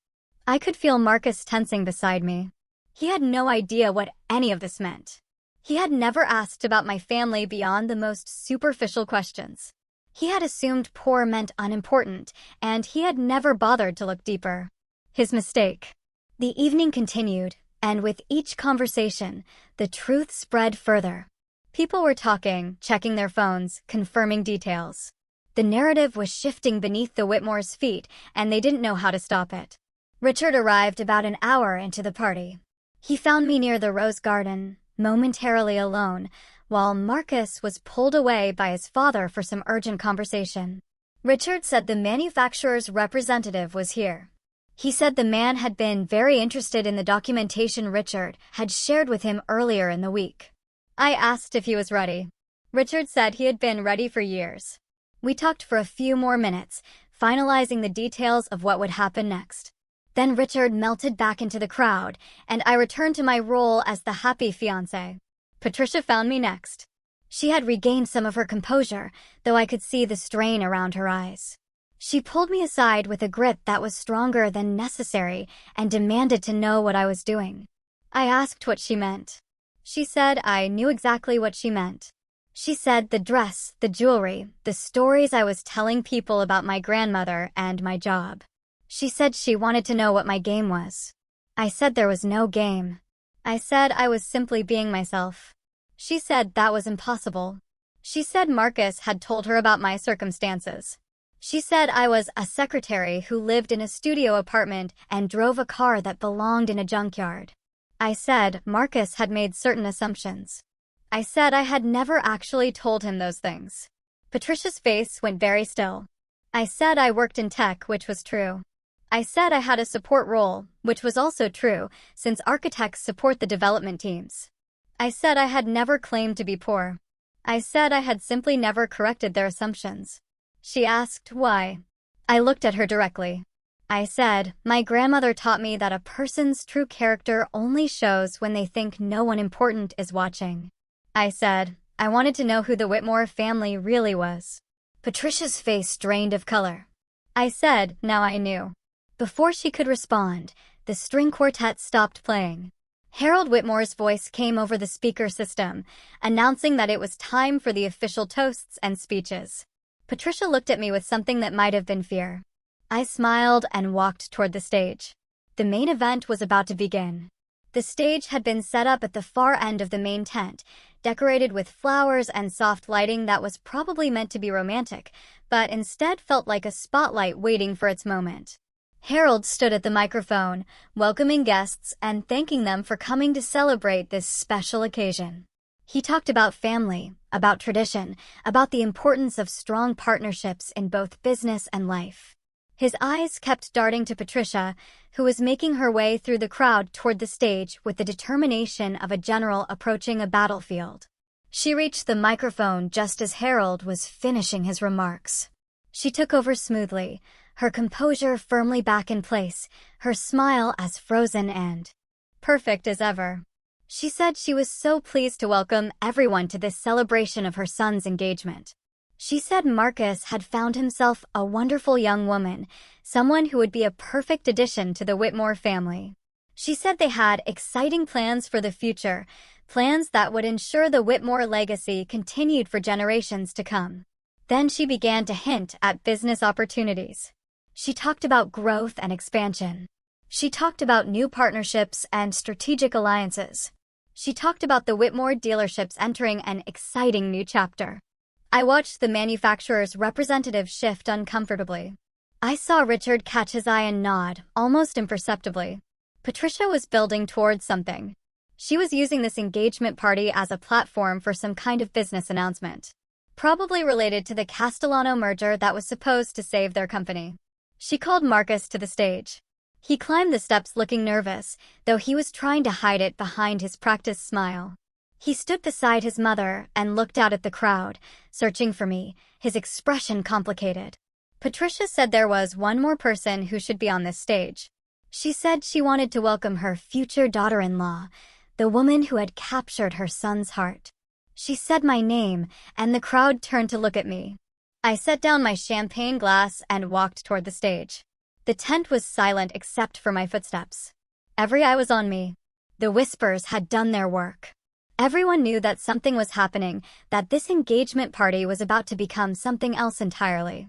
I could feel Marcus tensing beside me. He had no idea what any of this meant. He had never asked about my family beyond the most superficial questions. He had assumed poor meant unimportant, and he had never bothered to look deeper. His mistake. The evening continued, and with each conversation, the truth spread further. People were talking, checking their phones, confirming details. The narrative was shifting beneath the Whitmore's feet, and they didn't know how to stop it. Richard arrived about an hour into the party. He found me near the rose garden, momentarily alone, while Marcus was pulled away by his father for some urgent conversation. Richard said the manufacturer's representative was here. He said the man had been very interested in the documentation Richard had shared with him earlier in the week. I asked if he was ready. Richard said he had been ready for years. We talked for a few more minutes, finalizing the details of what would happen next. Then Richard melted back into the crowd, and I returned to my role as the happy fiance. Patricia found me next. She had regained some of her composure, though I could see the strain around her eyes. She pulled me aside with a grip that was stronger than necessary and demanded to know what I was doing. I asked what she meant. She said I knew exactly what she meant. She said the dress, the jewelry, the stories I was telling people about my grandmother and my job. She said she wanted to know what my game was. I said there was no game. I said I was simply being myself. She said that was impossible. She said Marcus had told her about my circumstances. She said I was a secretary who lived in a studio apartment and drove a car that belonged in a junkyard. I said Marcus had made certain assumptions. I said I had never actually told him those things. Patricia's face went very still. I said I worked in tech, which was true. I said I had a support role, which was also true, since architects support the development teams. I said I had never claimed to be poor. I said I had simply never corrected their assumptions. She asked why. I looked at her directly. I said, my grandmother taught me that a person's true character only shows when they think no one important is watching. I said, I wanted to know who the Whitmore family really was. Patricia's face drained of color. I said, now I knew. Before she could respond, the string quartet stopped playing. Harold Whitmore's voice came over the speaker system, announcing that it was time for the official toasts and speeches. Patricia looked at me with something that might have been fear. I smiled and walked toward the stage. The main event was about to begin. The stage had been set up at the far end of the main tent, decorated with flowers and soft lighting that was probably meant to be romantic, but instead felt like a spotlight waiting for its moment. Harold stood at the microphone, welcoming guests and thanking them for coming to celebrate this special occasion. He talked about family, about tradition, about the importance of strong partnerships in both business and life. His eyes kept darting to Patricia, who was making her way through the crowd toward the stage with the determination of a general approaching a battlefield. She reached the microphone just as Harold was finishing his remarks. She took over smoothly, her composure firmly back in place, her smile as frozen and perfect as ever. She said she was so pleased to welcome everyone to this celebration of her son's engagement. She said Marcus had found himself a wonderful young woman, someone who would be a perfect addition to the Whitmore family. She said they had exciting plans for the future, plans that would ensure the Whitmore legacy continued for generations to come. Then she began to hint at business opportunities. She talked about growth and expansion. She talked about new partnerships and strategic alliances. She talked about the Whitmore dealerships entering an exciting new chapter. I watched the manufacturer's representative shift uncomfortably. I saw Richard catch his eye and nod, almost imperceptibly. Patricia was building towards something. She was using this engagement party as a platform for some kind of business announcement, probably related to the Castellano merger that was supposed to save their company. She called Marcus to the stage. He climbed the steps looking nervous, though he was trying to hide it behind his practiced smile. He stood beside his mother and looked out at the crowd, searching for me, his expression complicated. Patricia said there was one more person who should be on this stage. She said she wanted to welcome her future daughter-in-law, the woman who had captured her son's heart. She said my name, and the crowd turned to look at me. I set down my champagne glass and walked toward the stage. The tent was silent except for my footsteps. Every eye was on me. The whispers had done their work. Everyone knew that something was happening, that this engagement party was about to become something else entirely.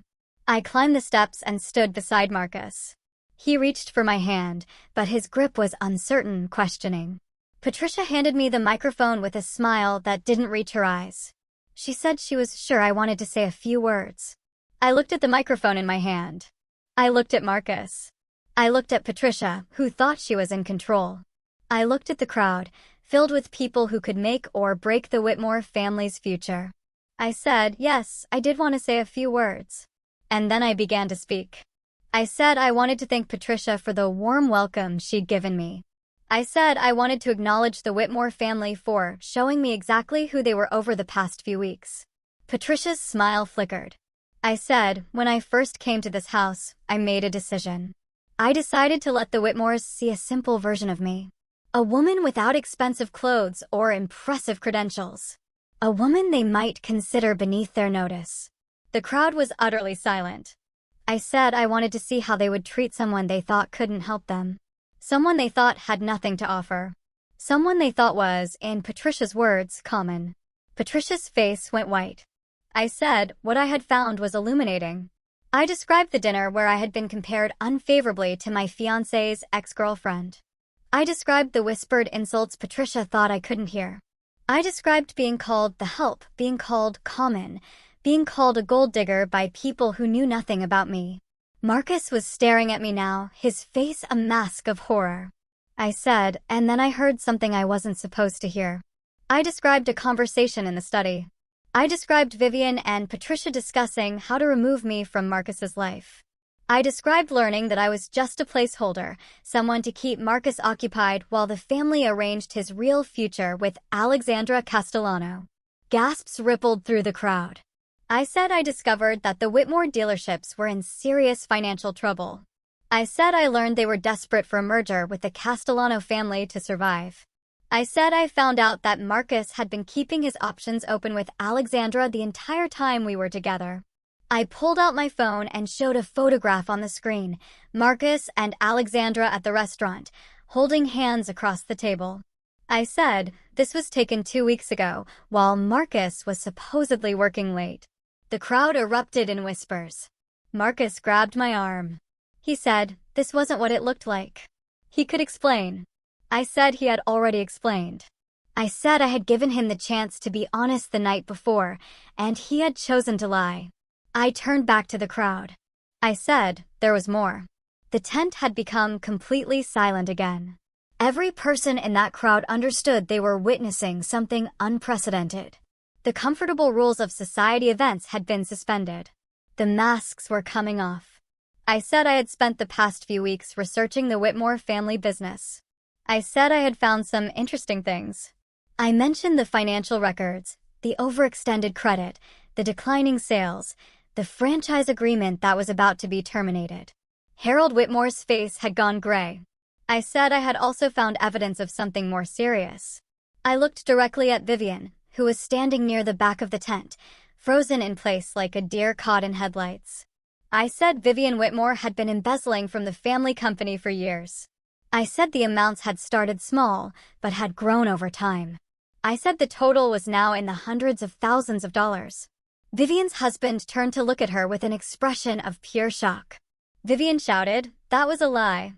I climbed the steps and stood beside Marcus. He reached for my hand, but his grip was uncertain, questioning. Patricia handed me the microphone with a smile that didn't reach her eyes. She said she was sure I wanted to say a few words. I looked at the microphone in my hand. I looked at Marcus. I looked at Patricia, who thought she was in control. I looked at the crowd, filled with people who could make or break the Whitmore family's future. I said, yes, I did want to say a few words. And then I began to speak. I said I wanted to thank Patricia for the warm welcome she'd given me. I said I wanted to acknowledge the Whitmore family for showing me exactly who they were over the past few weeks. Patricia's smile flickered. I said, when I first came to this house, I made a decision. I decided to let the Whitmores see a simple version of me. A woman without expensive clothes or impressive credentials. A woman they might consider beneath their notice. The crowd was utterly silent. I said I wanted to see how they would treat someone they thought couldn't help them. Someone they thought had nothing to offer. Someone they thought was, in Patricia's words, common. Patricia's face went white. I said what I had found was illuminating. I described the dinner where I had been compared unfavorably to my fiance's ex-girlfriend. I described the whispered insults Patricia thought I couldn't hear. I described being called the help, being called common, being called a gold digger by people who knew nothing about me. Marcus was staring at me now, his face a mask of horror. I said, and then I heard something I wasn't supposed to hear. I described a conversation in the study. I described Vivian and Patricia discussing how to remove me from Marcus's life. I described learning that I was just a placeholder, someone to keep Marcus occupied while the family arranged his real future with Alexandra Castellano. Gasps rippled through the crowd. I said I discovered that the Whitmore dealerships were in serious financial trouble. I said I learned they were desperate for a merger with the Castellano family to survive. I said I found out that Marcus had been keeping his options open with Alexandra the entire time we were together. I pulled out my phone and showed a photograph on the screen, Marcus and Alexandra at the restaurant, holding hands across the table. I said this was taken 2 weeks ago, while Marcus was supposedly working late. The crowd erupted in whispers. Marcus grabbed my arm. He said this wasn't what it looked like. He could explain. I said he had already explained. I said I had given him the chance to be honest the night before, and he had chosen to lie. I turned back to the crowd. I said there was more. The tent had become completely silent again. Every person in that crowd understood they were witnessing something unprecedented. The comfortable rules of society events had been suspended. The masks were coming off. I said I had spent the past few weeks researching the Whitmore family business. I said I had found some interesting things. I mentioned the financial records, the overextended credit, the declining sales, the franchise agreement that was about to be terminated. Harold Whitmore's face had gone gray. I said I had also found evidence of something more serious. I looked directly at Vivian, who was standing near the back of the tent, frozen in place like a deer caught in headlights. I said Vivian Whitmore had been embezzling from the family company for years. I said the amounts had started small, but had grown over time. I said the total was now in the hundreds of thousands of dollars. Vivian's husband turned to look at her with an expression of pure shock. Vivian shouted, "That was a lie.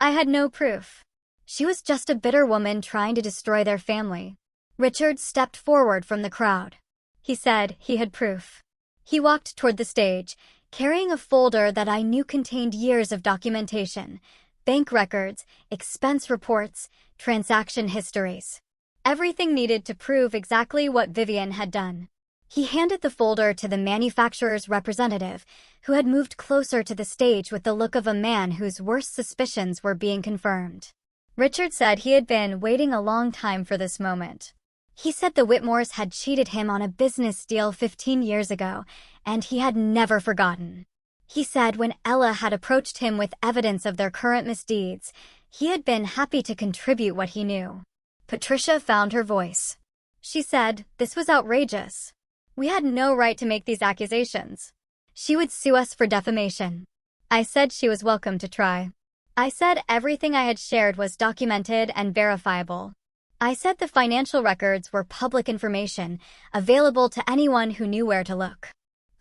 I had no proof. She was just a bitter woman trying to destroy their family." Richard stepped forward from the crowd. He said he had proof. He walked toward the stage, carrying a folder that I knew contained years of documentation, bank records, expense reports, transaction histories. Everything needed to prove exactly what Vivian had done. He handed the folder to the manufacturer's representative, who had moved closer to the stage with the look of a man whose worst suspicions were being confirmed. Richard said he had been waiting a long time for this moment. He said the Whitmores had cheated him on a business deal 15 years ago, and he had never forgotten. He said when Ella had approached him with evidence of their current misdeeds, he had been happy to contribute what he knew. Patricia found her voice. She said this was outrageous. We had no right to make these accusations. She would sue us for defamation. I said she was welcome to try. I said everything I had shared was documented and verifiable. I said the financial records were public information, available to anyone who knew where to look.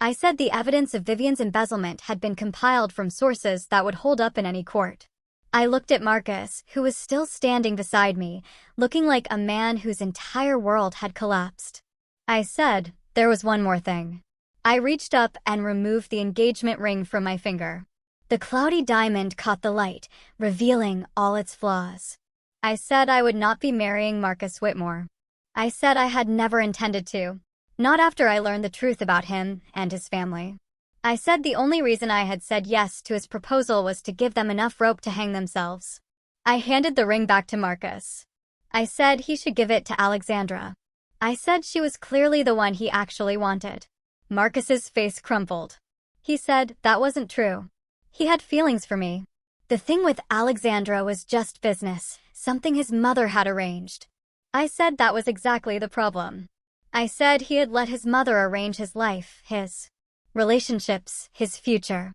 I said the evidence of Vivian's embezzlement had been compiled from sources that would hold up in any court. I looked at Marcus, who was still standing beside me, looking like a man whose entire world had collapsed. I said there was one more thing. I reached up and removed the engagement ring from my finger. The cloudy diamond caught the light, revealing all its flaws. I said I would not be marrying Marcus Whitmore. I said I had never intended to. Not after I learned the truth about him and his family. I said the only reason I had said yes to his proposal was to give them enough rope to hang themselves. I handed the ring back to Marcus. I said he should give it to Alexandra. I said she was clearly the one he actually wanted. Marcus's face crumpled. He said that wasn't true. He had feelings for me. The thing with Alexandra was just business, something his mother had arranged. I said that was exactly the problem. I said he had let his mother arrange his life, his relationships, his future.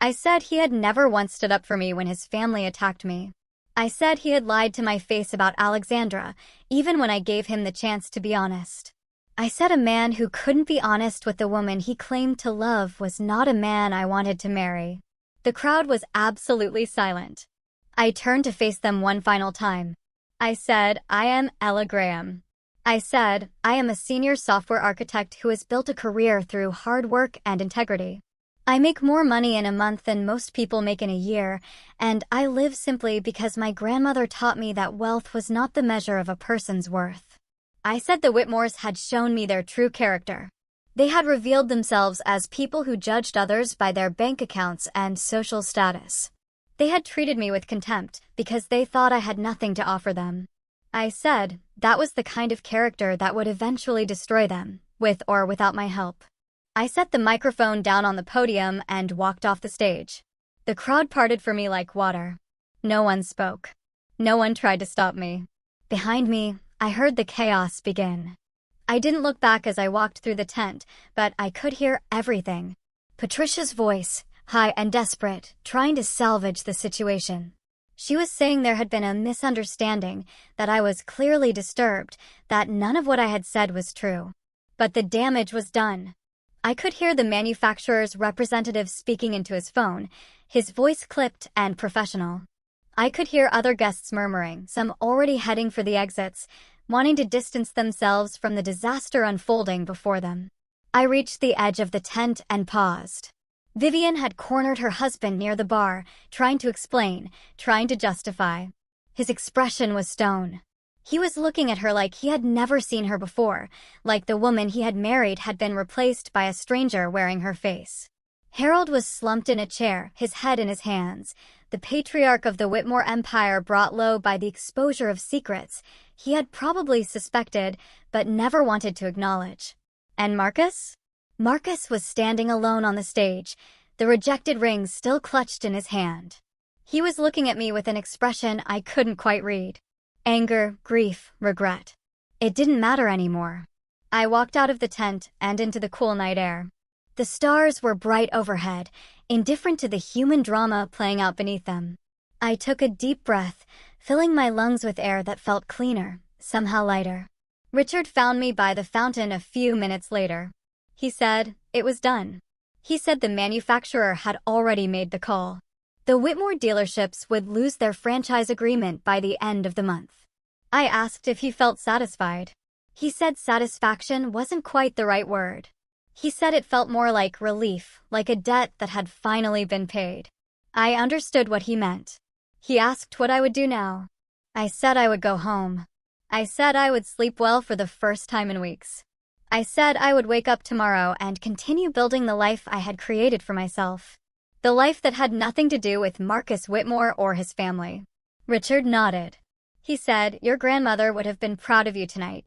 I said he had never once stood up for me when his family attacked me. I said he had lied to my face about Alexandra, even when I gave him the chance to be honest. I said a man who couldn't be honest with the woman he claimed to love was not a man I wanted to marry. The crowd was absolutely silent. I turned to face them one final time. I said, I am Ella Graham. I said, I am a senior software architect who has built a career through hard work and integrity. I make more money in a month than most people make in a year, and I live simply because my grandmother taught me that wealth was not the measure of a person's worth. I said the Whitmores had shown me their true character. They had revealed themselves as people who judged others by their bank accounts and social status. They had treated me with contempt because they thought I had nothing to offer them. I said that was the kind of character that would eventually destroy them, with or without my help. I set the microphone down on the podium and walked off the stage. The crowd parted for me like water. No one spoke. No one tried to stop me. Behind me, I heard the chaos begin. I didn't look back as I walked through the tent, but I could hear everything. Patricia's voice, high and desperate, trying to salvage the situation. She was saying there had been a misunderstanding, that I was clearly disturbed, that none of what I had said was true. But the damage was done. I could hear the manufacturer's representative speaking into his phone, his voice clipped and professional. I could hear other guests murmuring, some already heading for the exits, wanting to distance themselves from the disaster unfolding before them. I reached the edge of the tent and paused. Vivian had cornered her husband near the bar, trying to explain, trying to justify. His expression was stone. He was looking at her like he had never seen her before, like the woman he had married had been replaced by a stranger wearing her face. Harold was slumped in a chair, his head in his hands, the patriarch of the Whitmore Empire brought low by the exposure of secrets he had probably suspected but never wanted to acknowledge. And Marcus? Marcus was standing alone on the stage, the rejected ring still clutched in his hand. He was looking at me with an expression I couldn't quite read. Anger, grief, regret. It didn't matter anymore. I walked out of the tent and into the cool night air. The stars were bright overhead, indifferent to the human drama playing out beneath them. I took a deep breath, filling my lungs with air that felt cleaner, somehow lighter. Richard found me by the fountain a few minutes later. He said, it was done. He said the manufacturer had already made the call. The Whitmore dealerships would lose their franchise agreement by the end of the month. I asked if he felt satisfied. He said satisfaction wasn't quite the right word. He said it felt more like relief, like a debt that had finally been paid. I understood what he meant. He asked what I would do now. I said I would go home. I said I would sleep well for the first time in weeks. I said I would wake up tomorrow and continue building the life I had created for myself. The life that had nothing to do with Marcus Whitmore or his family. Richard nodded. He said, your grandmother would have been proud of you tonight.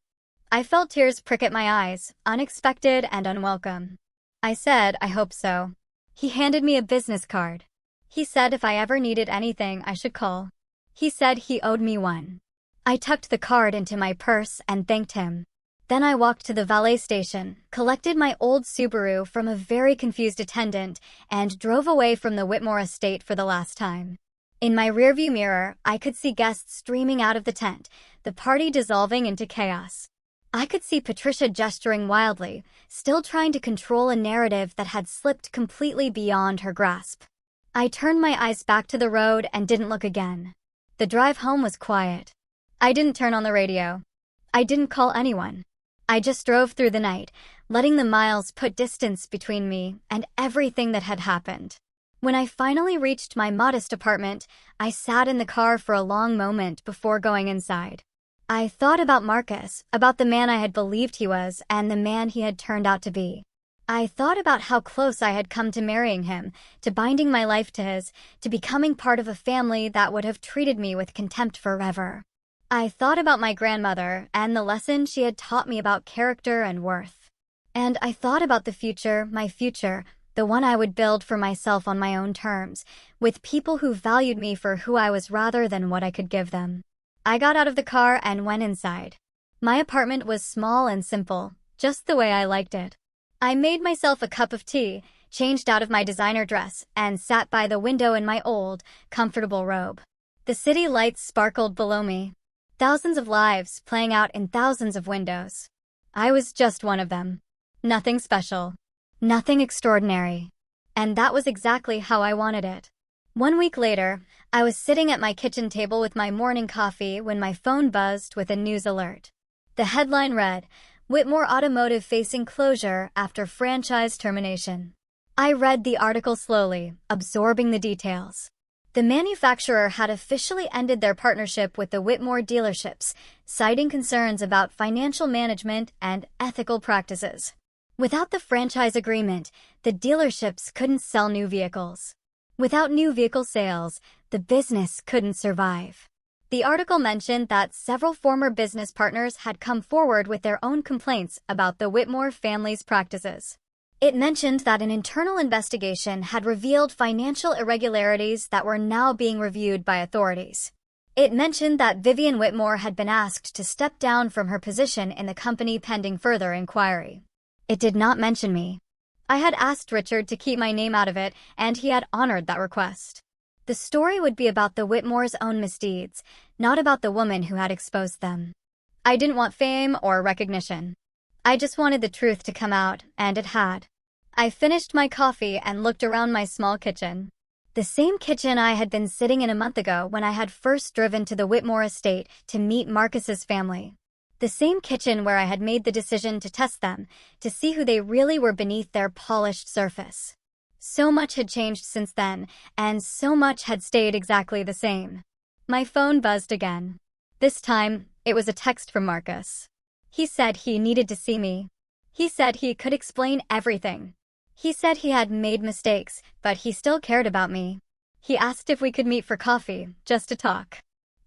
I felt tears prick at my eyes, unexpected and unwelcome. I said, I hope so. He handed me a business card. He said if I ever needed anything, I should call. He said he owed me one. I tucked the card into my purse and thanked him. Then I walked to the valet station, collected my old Subaru from a very confused attendant, and drove away from the Whitmore estate for the last time. In my rearview mirror, I could see guests streaming out of the tent, the party dissolving into chaos. I could see Patricia gesturing wildly, still trying to control a narrative that had slipped completely beyond her grasp. I turned my eyes back to the road and didn't look again. The drive home was quiet. I didn't turn on the radio. I didn't call anyone. I just drove through the night, letting the miles put distance between me and everything that had happened. When I finally reached my modest apartment, I sat in the car for a long moment before going inside. I thought about Marcus, about the man I had believed he was and the man he had turned out to be. I thought about how close I had come to marrying him, to binding my life to his, to becoming part of a family that would have treated me with contempt forever. I thought about my grandmother and the lesson she had taught me about character and worth. And I thought about the future, my future, the one I would build for myself on my own terms, with people who valued me for who I was rather than what I could give them. I got out of the car and went inside. My apartment was small and simple, just the way I liked it. I made myself a cup of tea, changed out of my designer dress, and sat by the window in my old, comfortable robe. The city lights sparkled below me. Thousands of lives playing out in thousands of windows. I was just one of them. Nothing special. Nothing extraordinary. And that was exactly how I wanted it. 1 week later, I was sitting at my kitchen table with my morning coffee when my phone buzzed with a news alert. The headline read, "Whitmore Automotive facing closure after franchise termination." I read the article slowly, absorbing the details. The manufacturer had officially ended their partnership with the Whitmore dealerships, citing concerns about financial management and ethical practices. Without the franchise agreement, the dealerships couldn't sell new vehicles. Without new vehicle sales, the business couldn't survive. The article mentioned that several former business partners had come forward with their own complaints about the Whitmore family's practices. It mentioned that an internal investigation had revealed financial irregularities that were now being reviewed by authorities. It mentioned that Vivian Whitmore had been asked to step down from her position in the company pending further inquiry. It did not mention me. I had asked Richard to keep my name out of it, and he had honored that request. The story would be about the Whitmore's own misdeeds, not about the woman who had exposed them. I didn't want fame or recognition. I just wanted the truth to come out, and it had. I finished my coffee and looked around my small kitchen. The same kitchen I had been sitting in a month ago when I had first driven to the Whitmore estate to meet Marcus's family. The same kitchen where I had made the decision to test them, to see who they really were beneath their polished surface. So much had changed since then, and so much had stayed exactly the same. My phone buzzed again. This time, it was a text from Marcus. He said he needed to see me. He said he could explain everything. He said he had made mistakes, but he still cared about me. He asked if we could meet for coffee, just to talk.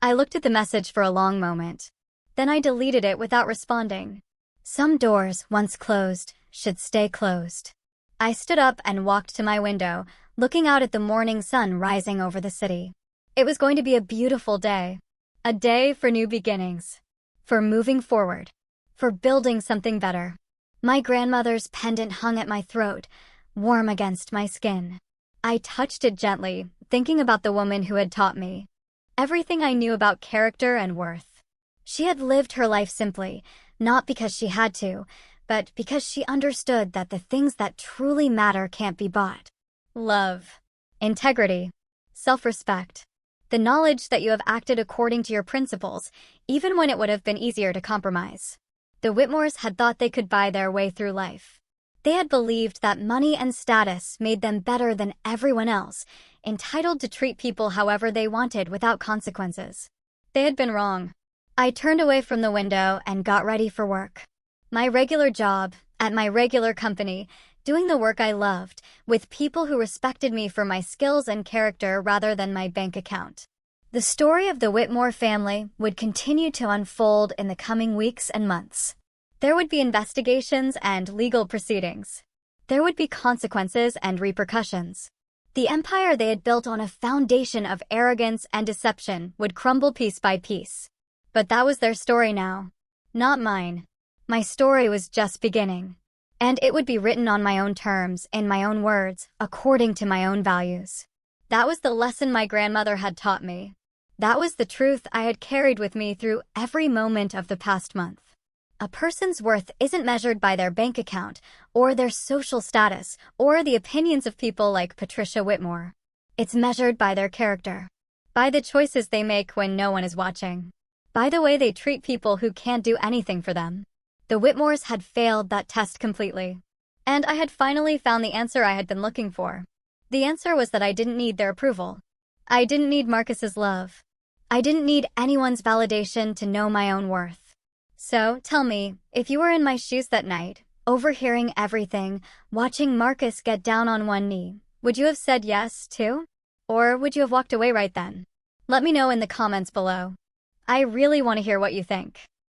I looked at the message for a long moment. Then I deleted it without responding. Some doors, once closed, should stay closed. I stood up and walked to my window, looking out at the morning sun rising over the city. It was going to be a beautiful day. A day for new beginnings. For moving forward. For building something better. My grandmother's pendant hung at my throat, warm against my skin. I touched it gently, thinking about the woman who had taught me everything I knew about character and worth. She had lived her life simply, not because she had to, but because she understood that the things that truly matter can't be bought. Love, integrity, self-respect, the knowledge that you have acted according to your principles, even when it would have been easier to compromise. The Whitmores had thought they could buy their way through life. They had believed that money and status made them better than everyone else, entitled to treat people however they wanted without consequences. They had been wrong. I turned away from the window and got ready for work. My regular job, at my regular company, doing the work I loved, with people who respected me for my skills and character rather than my bank account. The story of the Whitmore family would continue to unfold in the coming weeks and months. There would be investigations and legal proceedings. There would be consequences and repercussions. The empire they had built on a foundation of arrogance and deception would crumble piece by piece. But that was their story now, not mine. My story was just beginning. And it would be written on my own terms, in my own words, according to my own values. That was the lesson my grandmother had taught me. That was the truth I had carried with me through every moment of the past month. A person's worth isn't measured by their bank account, or their social status, or the opinions of people like Patricia Whitmore. It's measured by their character. By the choices they make when no one is watching. By the way they treat people who can't do anything for them. The Whitmores had failed that test completely. And I had finally found the answer I had been looking for. The answer was that I didn't need their approval. I didn't need Marcus's love. I didn't need anyone's validation to know my own worth. So, tell me, if you were in my shoes that night, overhearing everything, watching Marcus get down on one knee, would you have said yes, too? Or would you have walked away right then? Let me know in the comments below. I really want to hear what you think.